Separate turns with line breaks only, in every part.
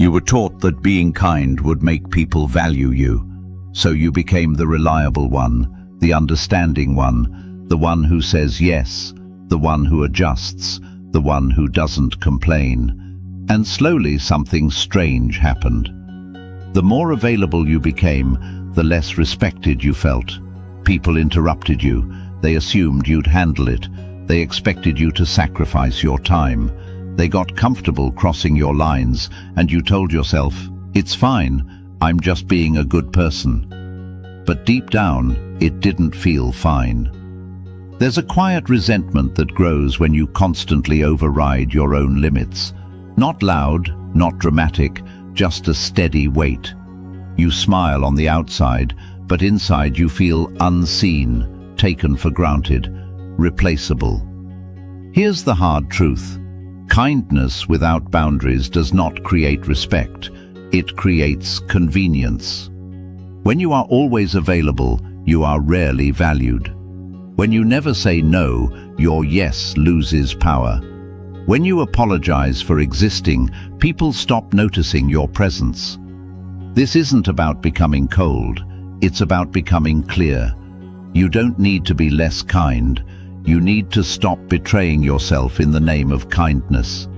You were taught that being kind would make people value you, so you became the reliable one, the understanding one, the one who says yes, the one who adjusts, the one who doesn't complain. And slowly something strange happened. The more available you became, the less respected you felt. People interrupted you. They assumed you'd handle it. They expected you to sacrifice your time. They got comfortable crossing your lines, and you told yourself, "It's fine, I'm just being a good person." But deep down, it didn't feel fine. There's a quiet resentment that grows when you constantly override your own limits. Not loud, not dramatic, just a steady weight. You smile on the outside, but inside you feel unseen, taken for granted, replaceable. Here's the hard truth. Kindness without boundaries does not create respect. It creates convenience. When you are always available, you are rarely valued. When you never say no, your yes loses power. When you apologize for existing, people stop noticing your presence. This isn't about becoming cold, it's about becoming clear. You don't need to be less kind. You need to stop betraying yourself in the name of kindness.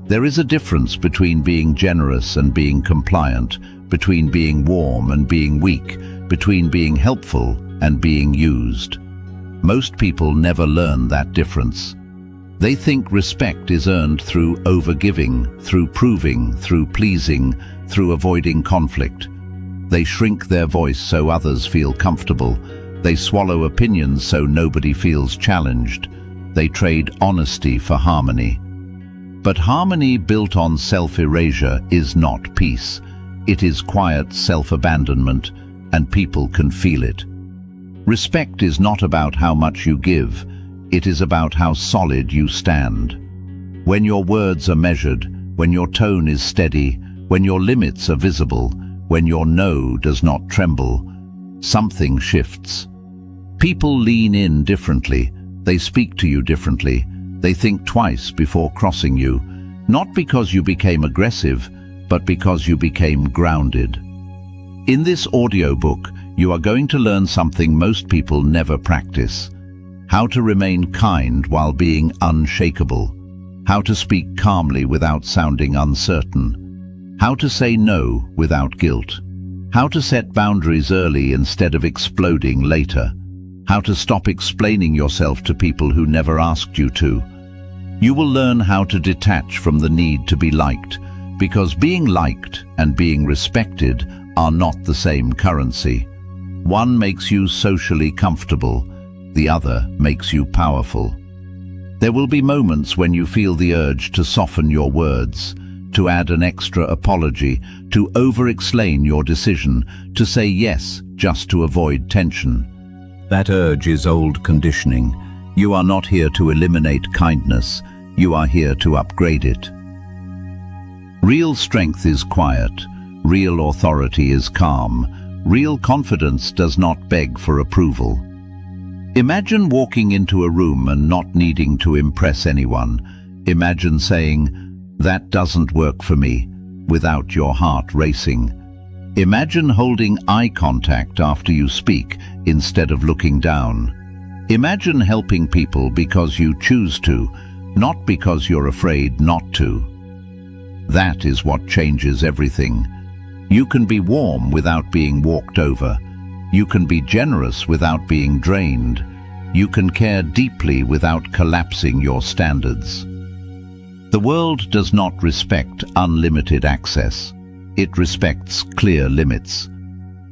There is a difference between being generous and being compliant, between being warm and being weak, between being helpful and being used. Most people never learn that difference. They think respect is earned through overgiving, through proving, through pleasing, through avoiding conflict. They shrink their voice so others feel comfortable. They swallow opinions so nobody feels challenged. They trade honesty for harmony. But harmony built on self-erasure is not peace. It is quiet self-abandonment, and people can feel it. Respect is not about how much you give. It is about how solid you stand. When your words are measured, when your tone is steady, when your limits are visible, when your no does not tremble, something shifts. People lean in differently. They speak to you differently. They think twice before crossing you, not because you became aggressive, but because you became grounded. In this audiobook, you are going to learn something most people never practice. How to remain kind while being unshakable. How to speak calmly without sounding uncertain. How to say no without guilt. How to set boundaries early instead of exploding later. How to stop explaining yourself to people who never asked you to. You will learn how to detach from the need to be liked, because being liked and being respected are not the same currency. One makes you socially comfortable, the other makes you powerful. There will be moments when you feel the urge to soften your words, to add an extra apology, to over-explain your decision, to say yes just to avoid tension. That urge is old conditioning. You are not here to eliminate kindness. You are here to upgrade it. Real strength is quiet. Real authority is calm. Real confidence does not beg for approval. Imagine walking into a room and not needing to impress anyone. Imagine saying, "That doesn't work for me," without your heart racing. Imagine holding eye contact after you speak instead of looking down. Imagine helping people because you choose to, not because you're afraid not to. That is what changes everything. You can be warm without being walked over. You can be generous without being drained. You can care deeply without collapsing your standards. The world does not respect unlimited access. It respects clear limits.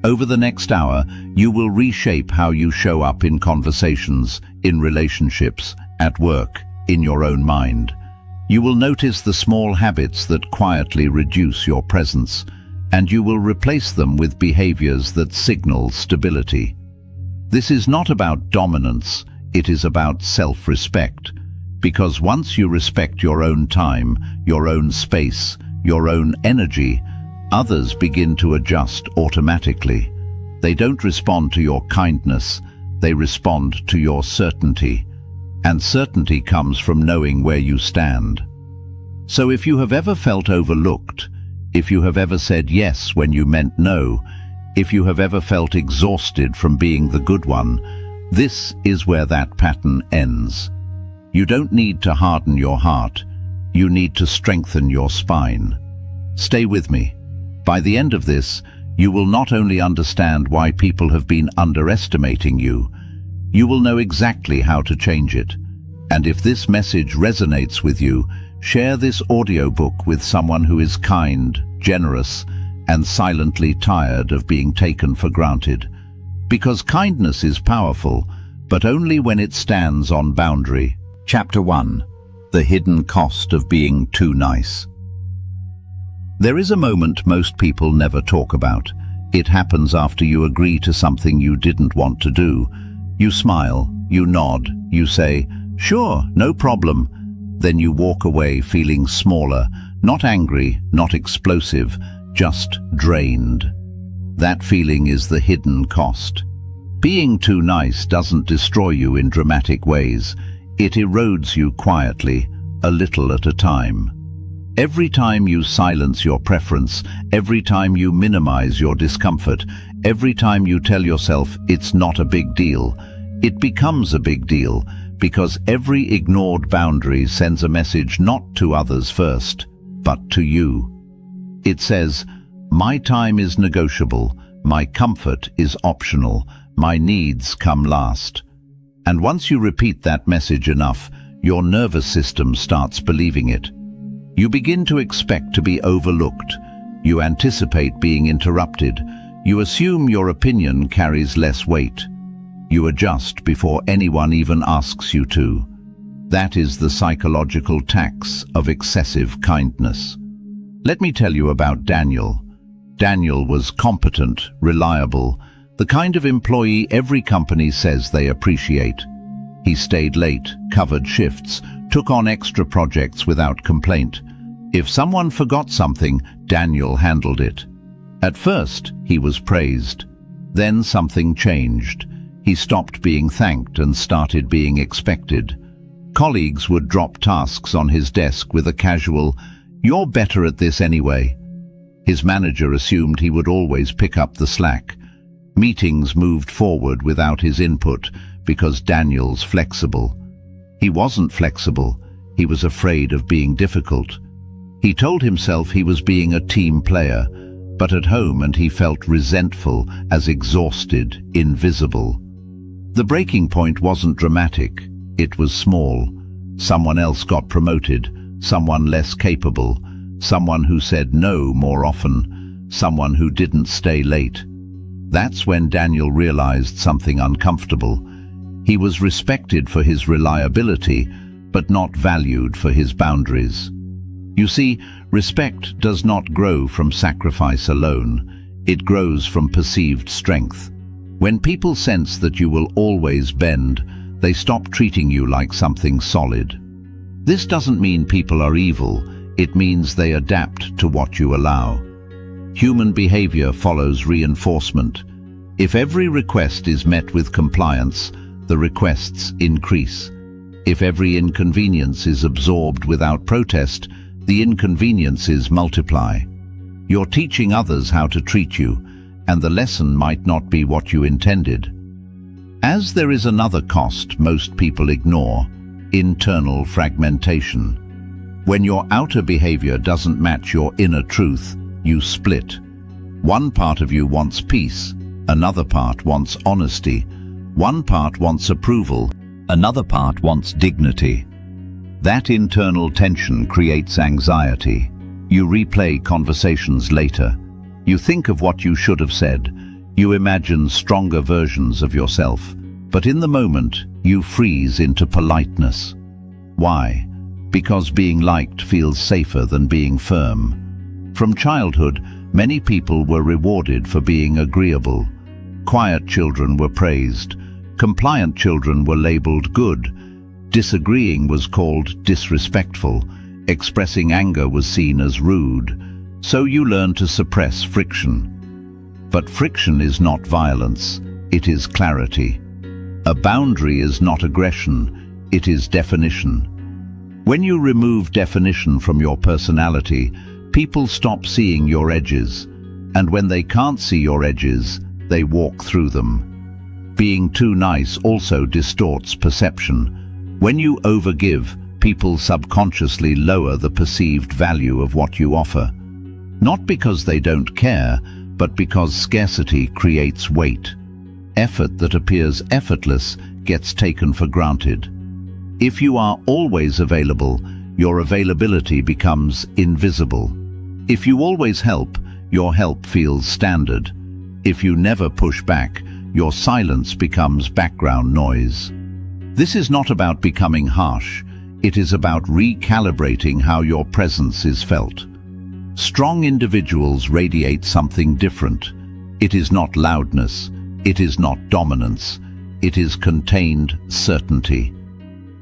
Over the next hour, you will reshape how you show up in conversations, in relationships, at work, in your own mind. You will notice the small habits that quietly reduce your presence, and you will replace them with behaviors that signal stability. This is not about dominance, it is about self-respect. Because once you respect your own time, your own space, your own energy, others begin to adjust automatically. They don't respond to your kindness, they respond to your certainty. And certainty comes from knowing where you stand. So if you have ever felt overlooked, if you have ever said yes when you meant no, if you have ever felt exhausted from being the good one, this is where that pattern ends. You don't need to harden your heart. You need to strengthen your spine. Stay with me. By the end of this, you will not only understand why people have been underestimating you, you will know exactly how to change it. And if this message resonates with you, share this audiobook with someone who is kind, generous, and silently tired of being taken for granted. Because kindness is powerful, but only when it stands on boundary. Chapter 1. The Hidden Cost of Being Too Nice. There is a moment most people never talk about. It happens after you agree to something you didn't want to do. You smile, you nod, you say, "Sure, no problem." Then you walk away feeling smaller, not angry, not explosive, just drained. That feeling is the hidden cost. Being too nice doesn't destroy you in dramatic ways. It erodes you quietly, a little at a time. Every time you silence your preference, every time you minimize your discomfort, every time you tell yourself it's not a big deal, it becomes a big deal, because every ignored boundary sends a message not to others first, but to you. It says, "My time is negotiable, my comfort is optional, my needs come last." And once you repeat that message enough, your nervous system starts believing it. You begin to expect to be overlooked. You anticipate being interrupted. You assume your opinion carries less weight. You adjust before anyone even asks you to. That is the psychological tax of excessive kindness. Let me tell you about Daniel. Daniel was competent, reliable, the kind of employee every company says they appreciate. He stayed late, covered shifts, took on extra projects without complaint. If someone forgot something, Daniel handled it. At first, he was praised. Then something changed. He stopped being thanked and started being expected. Colleagues would drop tasks on his desk with a casual, "You're better at this anyway." His manager assumed he would always pick up the slack. Meetings moved forward without his input because Daniel's flexible. He wasn't flexible. He was afraid of being difficult. He told himself he was being a team player, but at home he felt resentful, as exhausted, invisible. The breaking point wasn't dramatic. It was small. Someone else got promoted, someone less capable, someone who said no more often, someone who didn't stay late. That's when Daniel realized something uncomfortable. He was respected for his reliability, but not valued for his boundaries. You see, respect does not grow from sacrifice alone. It grows from perceived strength. When people sense that you will always bend, they stop treating you like something solid. This doesn't mean people are evil. It means they adapt to what you allow. Human behavior follows reinforcement. If every request is met with compliance, the requests increase. If every inconvenience is absorbed without protest, the inconveniences multiply. You're teaching others how to treat you, and the lesson might not be what you intended. As there is another cost most people ignore, internal fragmentation. When your outer behavior doesn't match your inner truth, you split. One part of you wants peace, another part wants honesty, one part wants approval, another part wants dignity. That internal tension creates anxiety. You replay conversations later. You think of what you should have said. You imagine stronger versions of yourself. But in the moment, you freeze into politeness. Why? Because being liked feels safer than being firm. From childhood, many people were rewarded for being agreeable. Quiet children were praised. Compliant children were labeled good. Disagreeing was called disrespectful. Expressing anger was seen as rude. So you learn to suppress friction. But friction is not violence. It is clarity. A boundary is not aggression. It is definition. When you remove definition from your personality, People stop seeing your edges, and when they can't see your edges, they walk through them. Being too nice also distorts perception. When you overgive, people subconsciously lower the perceived value of what you offer. Not because they don't care, but because scarcity creates weight. Effort that appears effortless gets taken for granted. If you are always available, your availability becomes invisible. If you always help, your help feels standard. If you never push back, your silence becomes background noise. This is not about becoming harsh. It is about recalibrating how your presence is felt. Strong individuals radiate something different. It is not loudness. It is not dominance. It is contained certainty.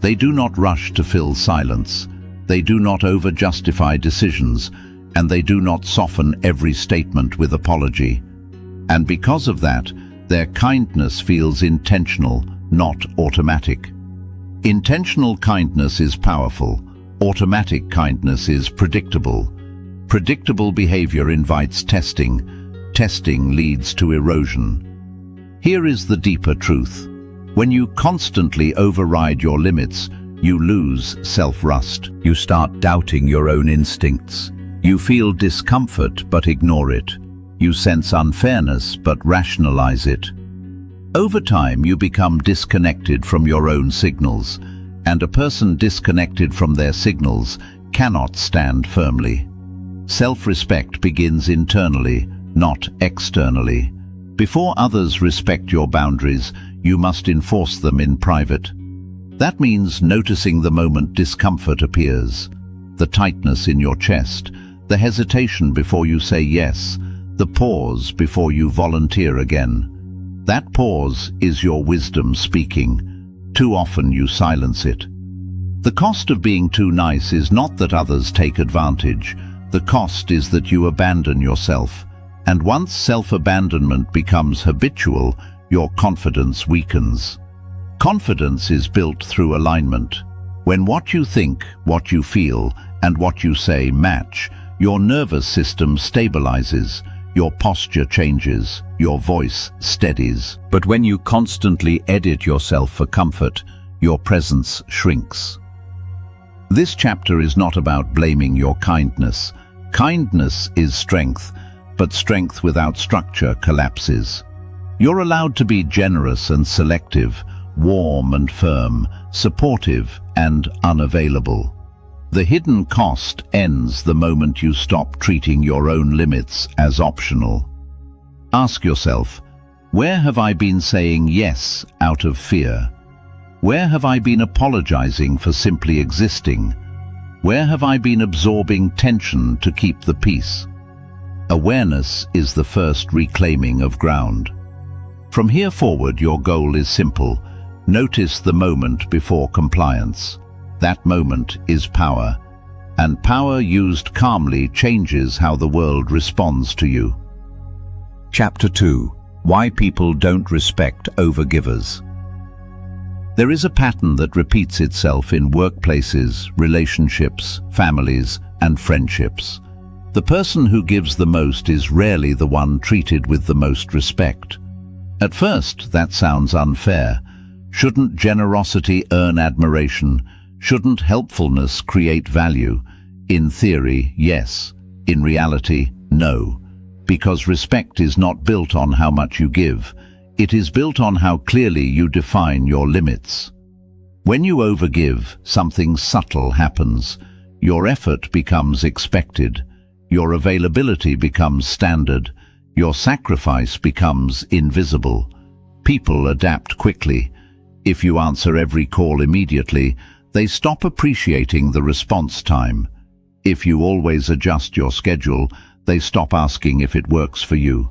They do not rush to fill silence. They do not over-justify decisions, and they do not soften every statement with apology. And because of that, their kindness feels intentional, not automatic. Intentional kindness is powerful. Automatic kindness is predictable. Predictable behavior invites testing. Testing leads to erosion. Here is the deeper truth. When you constantly override your limits, you lose self-trust. You start doubting your own instincts. You feel discomfort but ignore it. You sense unfairness but rationalize it. Over time, you become disconnected from your own signals, and a person disconnected from their signals cannot stand firmly. Self-respect begins internally, not externally. Before others respect your boundaries, you must enforce them in private. That means noticing the moment discomfort appears, the tightness in your chest, the hesitation before you say yes, the pause before you volunteer again. That pause is your wisdom speaking. Too often you silence it. The cost of being too nice is not that others take advantage. The cost is that you abandon yourself. And once self-abandonment becomes habitual, your confidence weakens. Confidence is built through alignment. When what you think, what you feel, and what you say match, your nervous system stabilizes, your posture changes, your voice steadies. But when you constantly edit yourself for comfort, your presence shrinks. This chapter is not about blaming your kindness. Kindness is strength, but strength without structure collapses. You're allowed to be generous and selective, warm and firm, supportive and unavailable. The hidden cost ends the moment you stop treating your own limits as optional. Ask yourself, where have I been saying yes out of fear? Where have I been apologizing for simply existing? Where have I been absorbing tension to keep the peace? Awareness is the first reclaiming of ground. From here forward, your goal is simple. Notice the moment before compliance. That moment is power, and power used calmly changes how the world responds to you. Chapter 2. Why People Don't Respect Overgivers. There is a pattern that repeats itself in workplaces, relationships, families, and friendships. The person who gives the most is rarely the one treated with the most respect. At first, that sounds unfair. Shouldn't generosity earn admiration? Shouldn't helpfulness create value? In theory, yes. In reality, no. Because respect is not built on how much you give. It is built on how clearly you define your limits. When you overgive, something subtle happens. Your effort becomes expected. Your availability becomes standard. Your sacrifice becomes invisible. People adapt quickly. If you answer every call immediately, they stop appreciating the response time. If you always adjust your schedule, they stop asking if it works for you.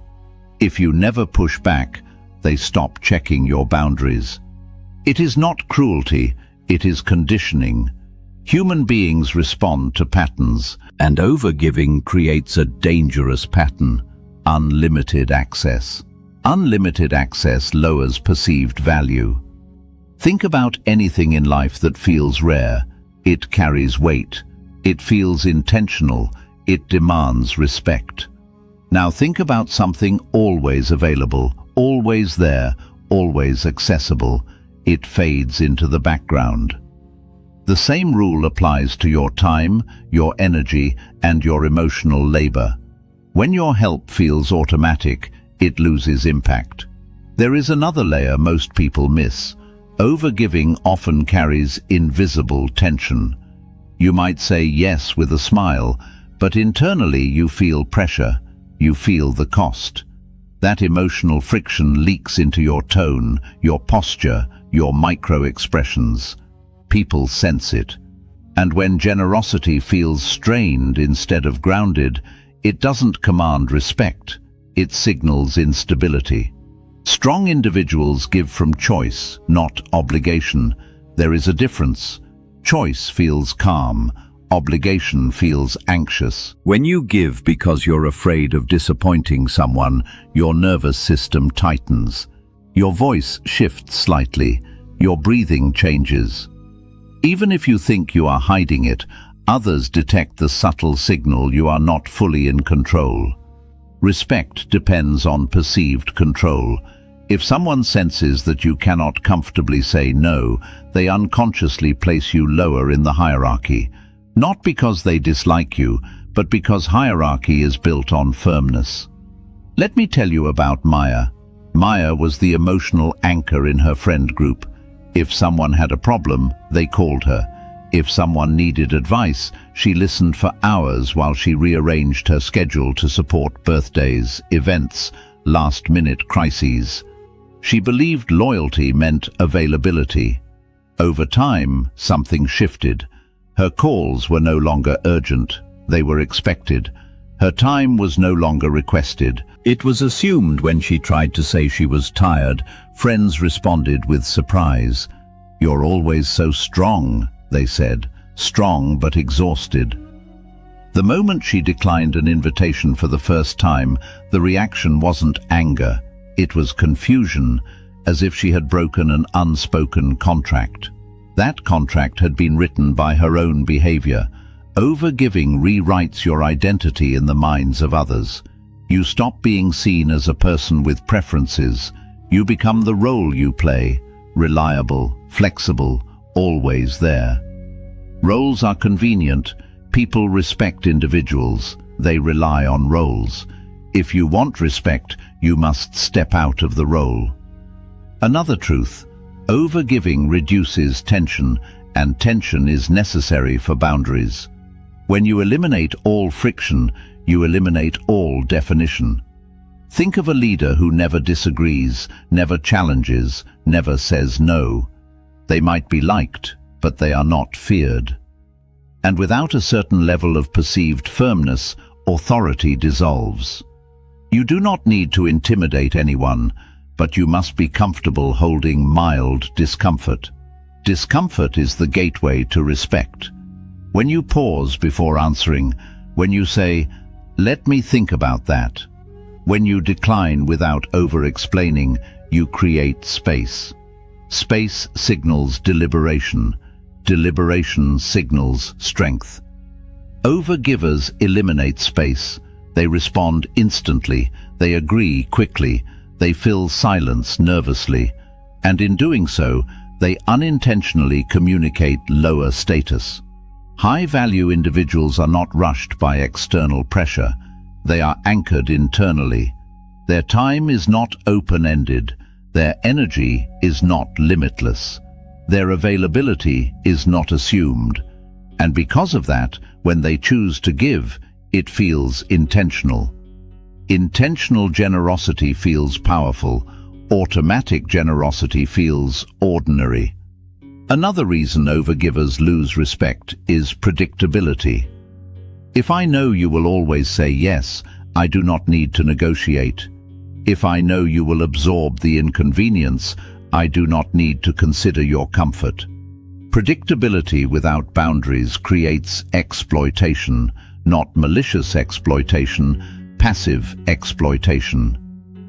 If you never push back, they stop checking your boundaries. It is not cruelty, it is conditioning. Human beings respond to patterns, and overgiving creates a dangerous pattern: unlimited access. Unlimited access lowers perceived value. Think about anything in life that feels rare. It carries weight. It feels intentional. It demands respect. Now think about something always available, always there, always accessible. It fades into the background. The same rule applies to your time, your energy, and your emotional labor. When your help feels automatic, it loses impact. There is another layer most people miss. Overgiving often carries invisible tension. You might say yes with a smile, but internally you feel pressure, you feel the cost. That emotional friction leaks into your tone, your posture, your micro-expressions. People sense it. And when generosity feels strained instead of grounded, it doesn't command respect, it signals instability. Strong individuals give from choice, not obligation. There is a difference. Choice feels calm, obligation feels anxious. When you give because you're afraid of disappointing someone, your nervous system tightens. Your voice shifts slightly, your breathing changes. Even if you think you are hiding it, others detect the subtle signal you are not fully in control. Respect depends on perceived control. If someone senses that you cannot comfortably say no, they unconsciously place you lower in the hierarchy. Not because they dislike you, but because hierarchy is built on firmness. Let me tell you about Maya. Maya was the emotional anchor in her friend group. If someone had a problem, they called her. If someone needed advice, she listened for hours while she rearranged her schedule to support birthdays, events, last-minute crises. She believed loyalty meant availability. Over time, something shifted. Her calls were no longer urgent, they were expected. Her time was no longer requested. It was assumed when she tried to say she was tired. Friends responded with surprise. "You're always so strong," they said, strong but exhausted. The moment she declined an invitation for the first time, the reaction wasn't anger, it was confusion, as if she had broken an unspoken contract. That contract had been written by her own behavior. Overgiving rewrites your identity in the minds of others. You stop being seen as a person with preferences. You become the role you play, reliable, flexible, always there. Roles are convenient. People respect individuals. They rely on roles. If you want respect, you must step out of the role. Another truth: overgiving reduces tension, and tension is necessary for boundaries. When you eliminate all friction, you eliminate all definition. Think of a leader who never disagrees, never challenges, never says no. They might be liked, but they are not feared. And without a certain level of perceived firmness, authority dissolves. You do not need to intimidate anyone, but you must be comfortable holding mild discomfort. Discomfort is the gateway to respect. When you pause before answering, when you say, "Let me think about that," when you decline without over-explaining, you create space. Space signals deliberation. Deliberation signals strength. Overgivers eliminate space. They respond instantly. They agree quickly. They fill silence nervously. And in doing so, they unintentionally communicate lower status. High-value individuals are not rushed by external pressure. They are anchored internally. Their time is not open-ended. Their energy is not limitless. Their availability is not assumed. And because of that, when they choose to give, it feels intentional. Intentional generosity feels powerful. Automatic generosity feels ordinary. Another reason overgivers lose respect is predictability. If I know you will always say yes, I do not need to negotiate. If I know you will absorb the inconvenience, I do not need to consider your comfort. Predictability without boundaries creates exploitation, not malicious exploitation, passive exploitation.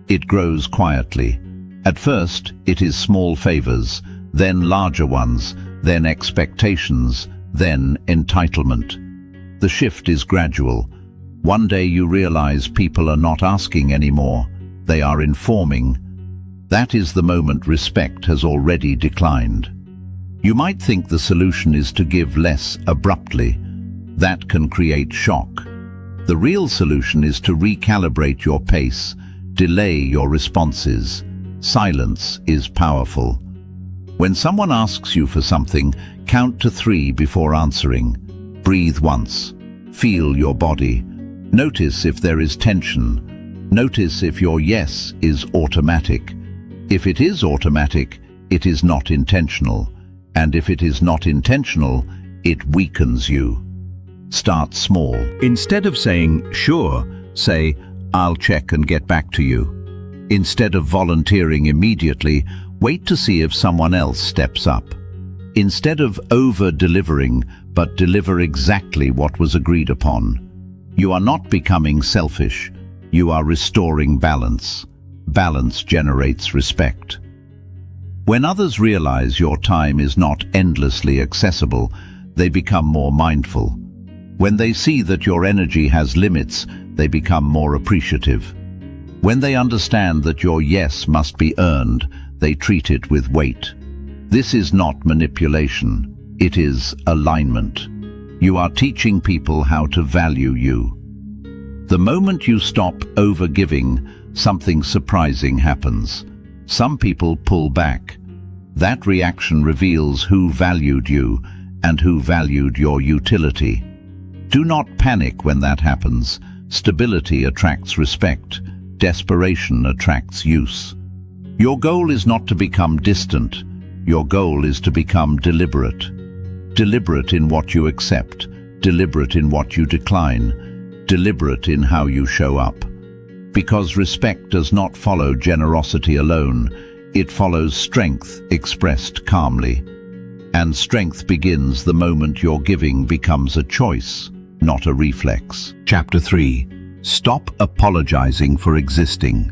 It grows quietly. At first, it is small favors, then larger ones, then expectations, then entitlement. The shift is gradual. One day you realize people are not asking anymore, they are informing. That is the moment respect has already declined. You might think the solution is to give less abruptly. That can create shock. The real solution is to recalibrate your pace, delay your responses. Silence is powerful. When someone asks you for something, count to 3 before answering. Breathe once. Feel your body. Notice if there is tension. Notice if your yes is automatic. If it is automatic, it is not intentional. And if it is not intentional, it weakens you. Start small. Instead of saying, "Sure," say, "I'll check and get back to you." Instead of volunteering immediately, wait to see if someone else steps up. Instead of over-delivering, but deliver exactly what was agreed upon. You are not becoming selfish. You are restoring balance. Balance generates respect. When others realize your time is not endlessly accessible, they become more mindful. When they see that your energy has limits, they become more appreciative. When they understand that your yes must be earned, they treat it with weight. This is not manipulation. It is alignment. You are teaching people how to value you. The moment you stop overgiving, something surprising happens. Some people pull back. That reaction reveals who valued you and who valued your utility. Do not panic when that happens. Stability attracts respect. Desperation attracts use. Your goal is not to become distant. Your goal is to become deliberate. Deliberate in what you accept. Deliberate in what you decline. Deliberate in how you show up. Because respect does not follow generosity alone. It follows strength expressed calmly. And strength begins the moment your giving becomes a choice, not a reflex. Chapter 3. Stop apologizing for existing.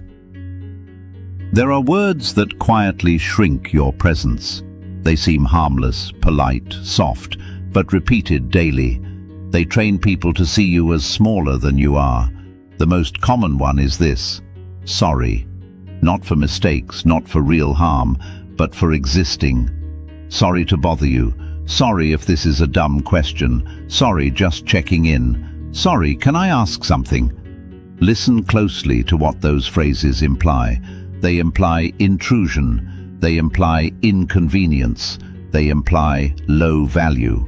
There are words that quietly shrink your presence. They seem harmless, polite, soft, but repeated daily. They train people to see you as smaller than you are. The most common one is this: sorry. Not for mistakes, not for real harm, but for existing. Sorry to bother you. Sorry if this is a dumb question. Sorry, just checking in. Sorry, can I ask something? Listen closely to what those phrases imply. They imply intrusion. They imply inconvenience. They imply low value.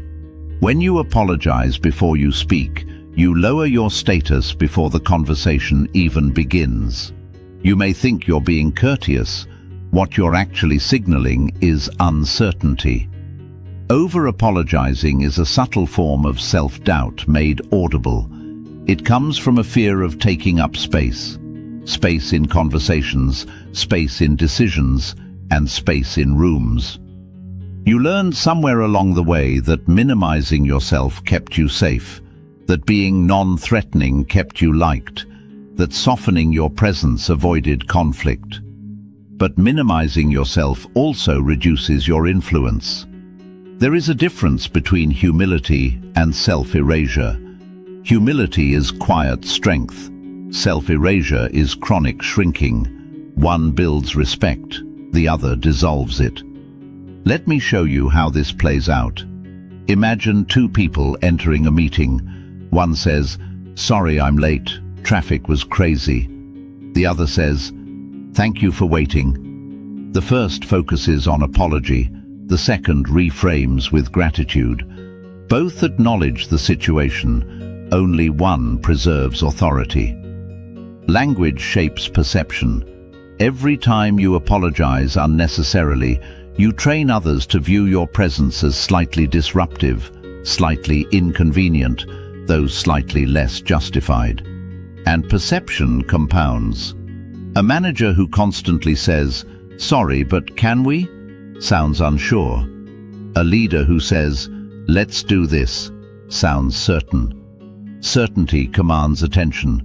When you apologize before you speak, you lower your status before the conversation even begins. You may think you're being courteous. What you're actually signaling is uncertainty. Over-apologizing is a subtle form of self-doubt made audible. It comes from a fear of taking up space. Space in conversations, space in decisions, and space in rooms. You learned somewhere along the way that minimizing yourself kept you safe, that being non-threatening kept you liked, that softening your presence avoided conflict. But minimizing yourself also reduces your influence. There is a difference between humility and self-erasure. Humility is quiet strength. Self-erasure is chronic shrinking. One builds respect, the other dissolves it. Let me show you how this plays out. Imagine two people entering a meeting. One says, "Sorry I'm late, traffic was crazy." The other says, "Thank you for waiting." The first focuses on apology, the second reframes with gratitude. Both acknowledge the situation, only one preserves authority. Language shapes perception. Every time you apologize unnecessarily, you train others to view your presence as slightly disruptive, slightly inconvenient, though slightly less justified. And perception compounds. A manager who constantly says, "Sorry, but can we?" sounds unsure. A leader who says, "Let's do this," sounds certain. Certainty commands attention.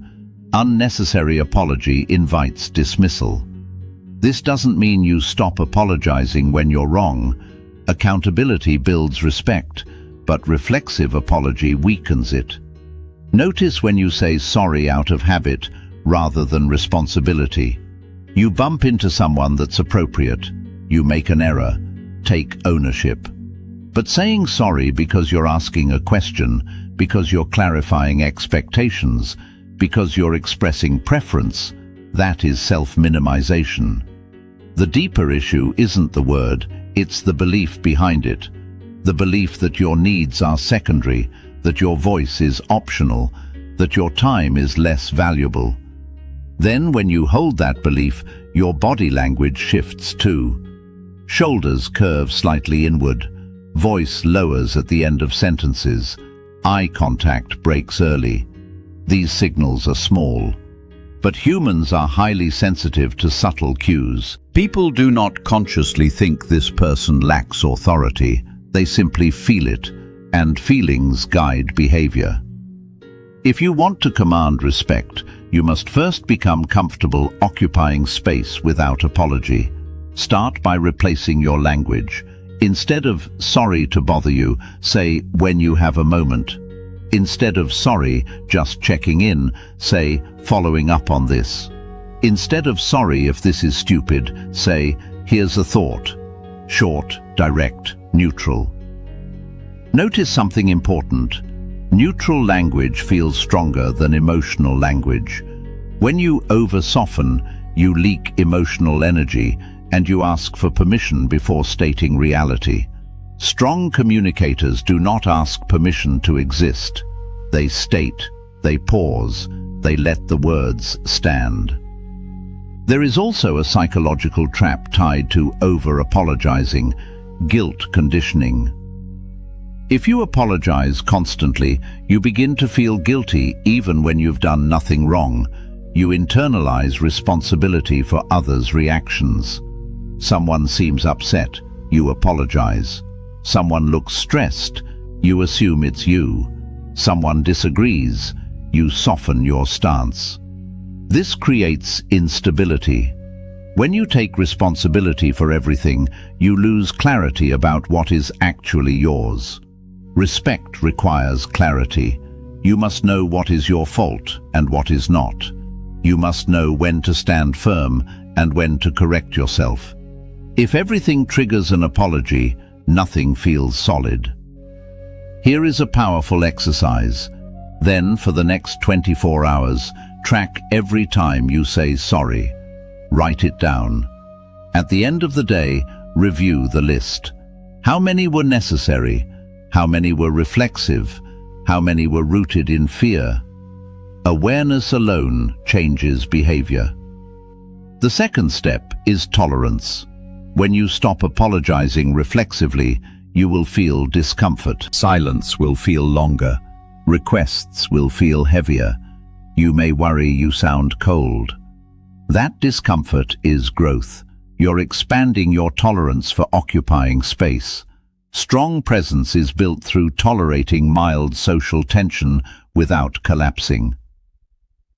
Unnecessary apology invites dismissal. This doesn't mean you stop apologizing when you're wrong. Accountability builds respect, but reflexive apology weakens it. Notice when you say sorry out of habit rather than responsibility. You bump into someone that's appropriate. You make an error. Take ownership. But saying sorry because you're asking a question, because you're clarifying expectations, because you're expressing preference, that is self-minimization. The deeper issue isn't the word, it's the belief behind it. The belief that your needs are secondary, that your voice is optional, that your time is less valuable. Then when you hold that belief, your body language shifts too. Shoulders curve slightly inward, voice lowers at the end of sentences, eye contact breaks early. These signals are small, but humans are highly sensitive to subtle cues. People do not consciously think this person lacks authority, they simply feel it, and feelings guide behavior. If you want to command respect, you must first become comfortable occupying space without apology. Start by replacing your language. Instead of "sorry to bother you," say "when you have a moment." Instead of "sorry, just checking in," say "following up on this." Instead of "sorry if this is stupid," say "here's a thought." Short, direct, neutral. Notice something important. Neutral language feels stronger than emotional language. When you over-soften, you leak emotional energy, and you ask for permission before stating reality. Strong communicators do not ask permission to exist. They state, they pause, they let the words stand. There is also a psychological trap tied to over-apologizing, guilt conditioning. If you apologize constantly, you begin to feel guilty even when you've done nothing wrong. You internalize responsibility for others' reactions. Someone seems upset, you apologize. Someone looks stressed, you assume it's you. Someone disagrees, you soften your stance. This creates instability. When you take responsibility for everything, you lose clarity about what is actually yours. Respect requires clarity. You must know what is your fault and what is not. You must know when to stand firm and when to correct yourself. If everything triggers an apology, nothing feels solid. Here is a powerful exercise. Then, for the next 24 hours, track every time you say sorry. Write it down. At the end of the day, review the list. How many were necessary? How many were reflexive? How many were rooted in fear? Awareness alone changes behavior. The second step is tolerance. When you stop apologizing reflexively, you will feel discomfort. Silence will feel longer. Requests will feel heavier. You may worry you sound cold. That discomfort is growth. You're expanding your tolerance for occupying space. Strong presence is built through tolerating mild social tension without collapsing.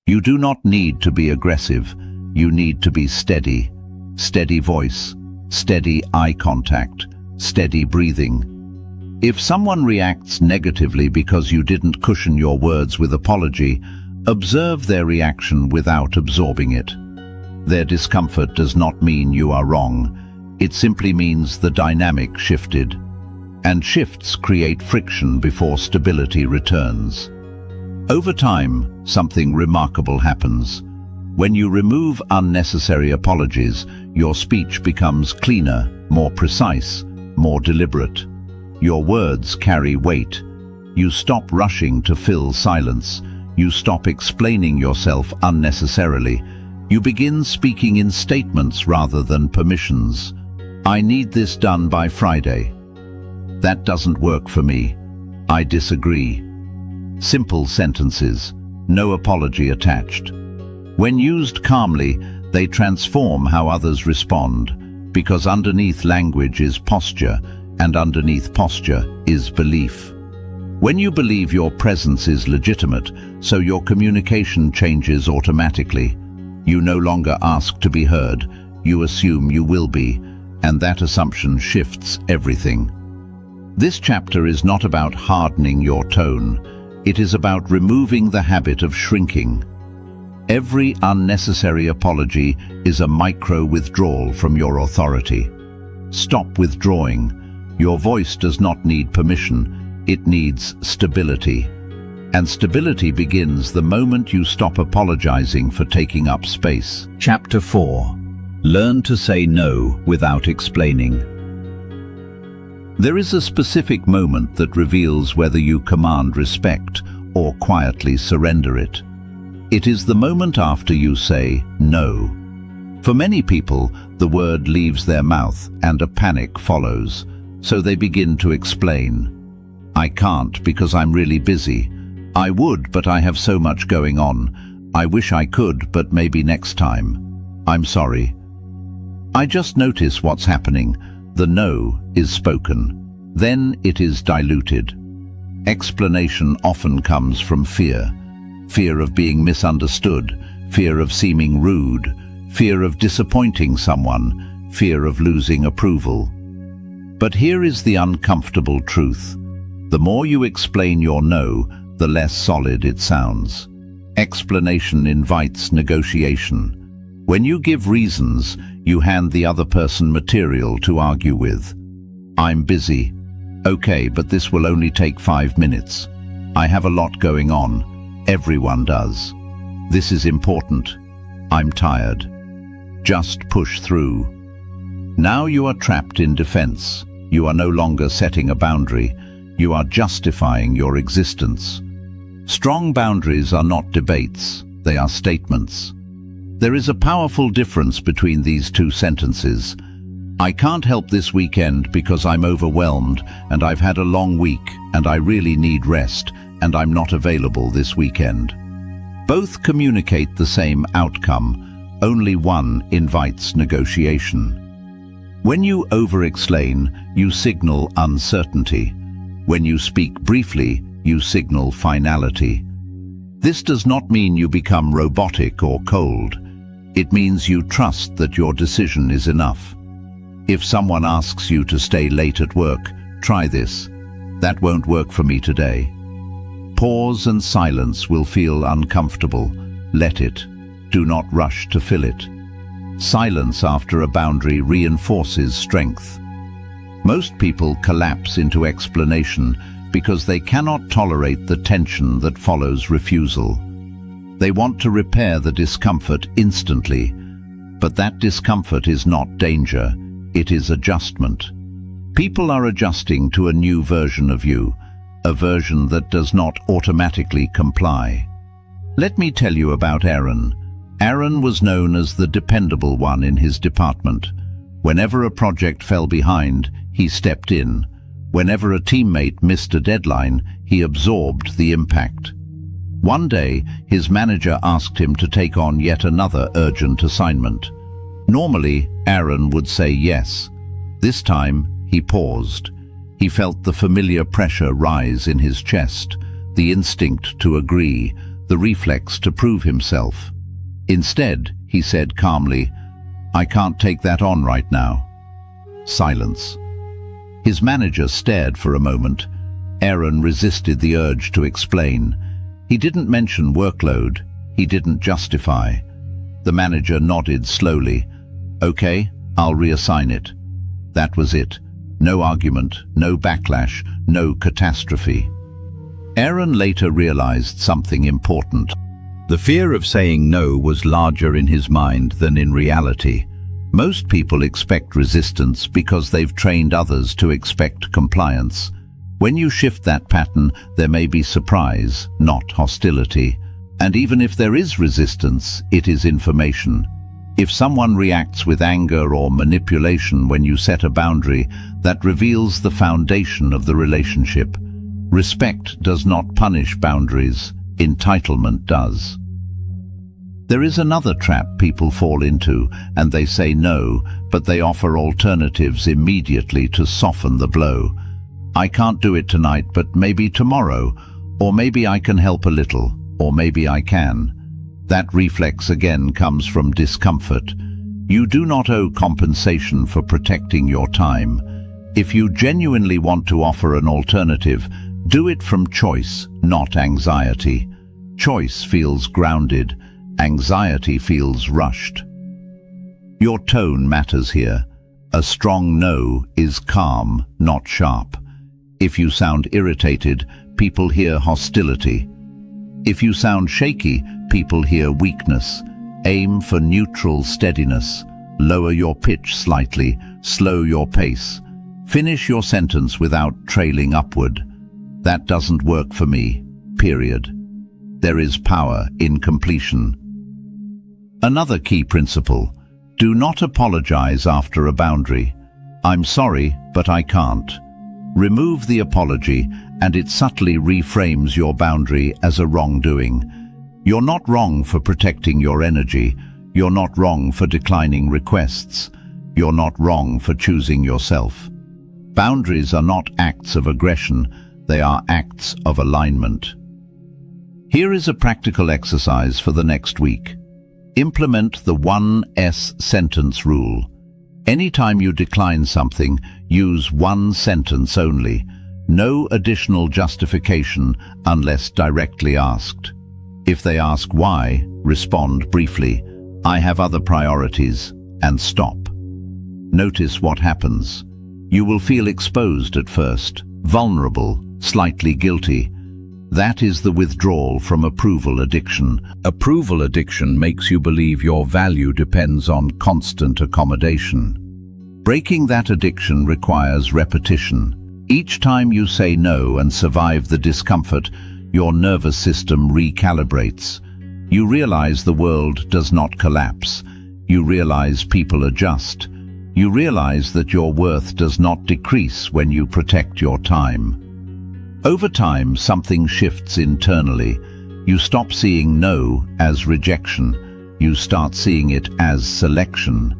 You do not need to be aggressive. You need to be steady. Steady voice, steady eye contact, steady breathing. If someone reacts negatively because you didn't cushion your words with apology, observe their reaction without absorbing it. Their discomfort does not mean you are wrong. It simply means the dynamic shifted. And shifts create friction before stability returns. Over time, something remarkable happens. When you remove unnecessary apologies, your speech becomes cleaner, more precise, more deliberate. Your words carry weight. You stop rushing to fill silence. You stop explaining yourself unnecessarily. You begin speaking in statements rather than permissions. I need this done by Friday. That doesn't work for me. I disagree. Simple sentences, no apology attached. When used calmly, they transform how others respond, because underneath language is posture, and underneath posture is belief. When you believe your presence is legitimate, so your communication changes automatically. You no longer ask to be heard, you assume you will be, and that assumption shifts everything. This chapter is not about hardening your tone. It is about removing the habit of shrinking. Every unnecessary apology is a micro-withdrawal from your authority. Stop withdrawing. Your voice does not need permission, it needs stability. And stability begins the moment you stop apologizing for taking up space. Chapter 4. Learn to say no without explaining. There is a specific moment that reveals whether you command respect or quietly surrender it. It is the moment after you say no. For many people, the word leaves their mouth and a panic follows, so they begin to explain. I can't because I'm really busy. I would, but I have so much going on. I wish I could, but maybe next time. I'm sorry. I just notice what's happening. The no is spoken. Then it is diluted. Explanation often comes from fear. Fear of being misunderstood, fear of seeming rude, fear of disappointing someone, fear of losing approval. But here is the uncomfortable truth. The more you explain your no, the less solid it sounds. Explanation invites negotiation. When you give reasons, you hand the other person material to argue with. I'm busy. Okay, but this will only take 5 minutes. I have a lot going on. Everyone does. This is important. I'm tired. Just push through. Now you are trapped in defense. You are no longer setting a boundary. You are justifying your existence. Strong boundaries are not debates. They are statements. There is a powerful difference between these two sentences. I can't help this weekend because I'm overwhelmed and I've had a long week and I really need rest and I'm not available this weekend. Both communicate the same outcome, only one invites negotiation. When you over-explain, you signal uncertainty. When you speak briefly, you signal finality. This does not mean you become robotic or cold. It means you trust that your decision is enough. If someone asks you to stay late at work, try this. That won't work for me today. Pause and silence will feel uncomfortable. Let it. Do not rush to fill it. Silence after a boundary reinforces strength. Most people collapse into explanation because they cannot tolerate the tension that follows refusal. They want to repair the discomfort instantly, but that discomfort is not danger, it is adjustment. People are adjusting to a new version of you, a version that does not automatically comply. Let me tell you about Aaron. Aaron was known as the dependable one in his department. Whenever a project fell behind, he stepped in. Whenever a teammate missed a deadline, he absorbed the impact. One day, his manager asked him to take on yet another urgent assignment. Normally, Aaron would say yes. This time, he paused. He felt the familiar pressure rise in his chest, the instinct to agree, the reflex to prove himself. Instead, he said calmly, I can't take that on right now. Silence. His manager stared for a moment. Aaron resisted the urge to explain. He didn't mention workload. He didn't justify. The manager nodded slowly. Okay, I'll reassign it. That was it. No argument, no backlash, no catastrophe. Aaron later realized something important. The fear of saying no was larger in his mind than in reality. Most people expect resistance because they've trained others to expect compliance. When you shift that pattern, there may be surprise, not hostility. And even if there is resistance, it is information. If someone reacts with anger or manipulation when you set a boundary, that reveals the foundation of the relationship. Respect does not punish boundaries, entitlement does. There is another trap people fall into, and they say no, but they offer alternatives immediately to soften the blow. I can't do it tonight, but maybe tomorrow, or maybe I can help a little, or maybe I can. That reflex again comes from discomfort. You do not owe compensation for protecting your time. If you genuinely want to offer an alternative, Do it from choice, not anxiety. Choice feels grounded, anxiety feels rushed. Your tone matters here. A strong no is calm, not sharp. If you sound irritated, people hear hostility. If you sound shaky, people hear weakness. Aim for neutral steadiness. Lower your pitch slightly, slow your pace. Finish your sentence without trailing upward. That doesn't work for me, period. There is power in completion. Another key principle: do not apologize after a boundary. I'm sorry, but I can't. Remove the apology, and it subtly reframes your boundary as a wrongdoing. You're not wrong for protecting your energy. You're not wrong for declining requests. You're not wrong for choosing yourself. Boundaries are not acts of aggression, they are acts of alignment. Here is a practical exercise for the next week. Implement the 1S sentence rule. Anytime you decline something, use one sentence only. No additional justification unless directly asked. If they ask why, respond briefly, "I have other priorities," and stop. Notice what happens. You will feel exposed at first, vulnerable, slightly guilty. That is the withdrawal from approval addiction. Approval addiction makes you believe your value depends on constant accommodation. Breaking that addiction requires repetition. Each time you say no and survive the discomfort, your nervous system recalibrates. You realize the world does not collapse. You realize people adjust. You realize that your worth does not decrease when you protect your time. Over time, something shifts internally. You stop seeing no as rejection. You start seeing it as selection.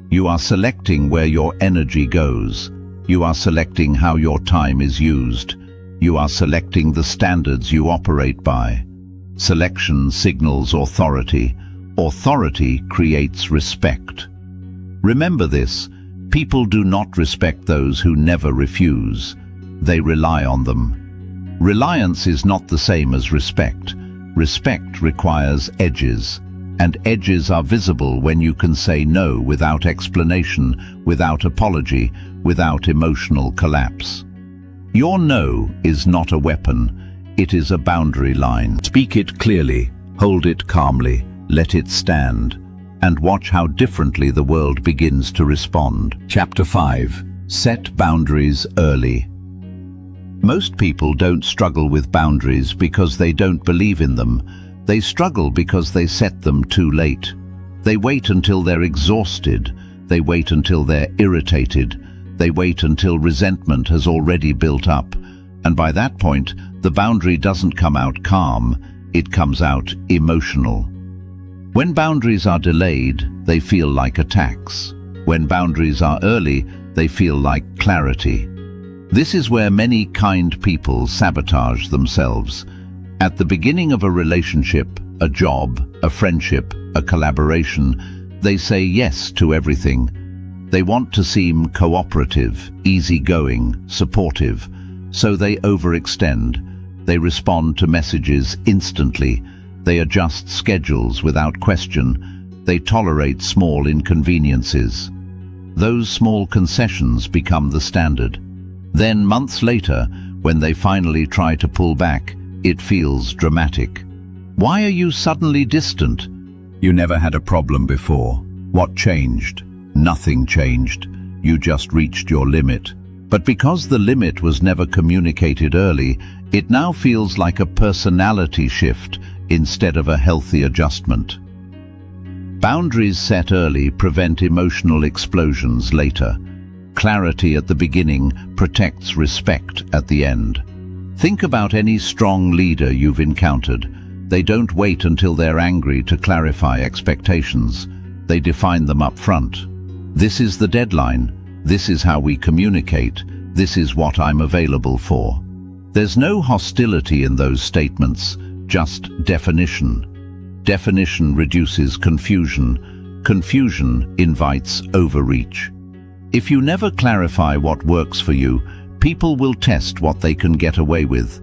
You are selecting where your energy goes. You are selecting how your time is used. You are selecting the standards you operate by. Selection signals authority. Authority creates respect. Remember this: people do not respect those who never refuse. They rely on them. Reliance is not the same as respect. Respect requires edges, and edges are visible when you can say no without explanation, without apology, without emotional collapse. Your no is not a weapon, it is a boundary line. Speak it clearly, hold it calmly, let it stand, and watch how differently the world begins to respond. Chapter 5. Set boundaries early. Most people don't struggle with boundaries because they don't believe in them. They struggle because they set them too late. They wait until they're exhausted. They wait until they're irritated. They wait until resentment has already built up. And by that point, the boundary doesn't come out calm, it comes out emotional. When boundaries are delayed, they feel like attacks. When boundaries are early, they feel like clarity. This is where many kind people sabotage themselves. At the beginning of a relationship, a job, a friendship, a collaboration, they say yes to everything. They want to seem cooperative, easygoing, supportive, so they overextend. They respond to messages instantly. They adjust schedules without question. They tolerate small inconveniences. Those small concessions become the standard. Then, months later, when they finally try to pull back, it feels dramatic. Why are you suddenly distant? You never had a problem before. What changed? Nothing changed. You just reached your limit. But because the limit was never communicated early, it now feels like a personality shift instead of a healthy adjustment. Boundaries set early prevent emotional explosions later. Clarity at the beginning protects respect at the end. Think about any strong leader you've encountered. They don't wait until they're angry to clarify expectations. They define them up front. This is the deadline. This is how we communicate. This is what I'm available for. There's no hostility in those statements, just definition. Definition reduces confusion. Confusion invites overreach. If you never clarify what works for you, People will test what they can get away with,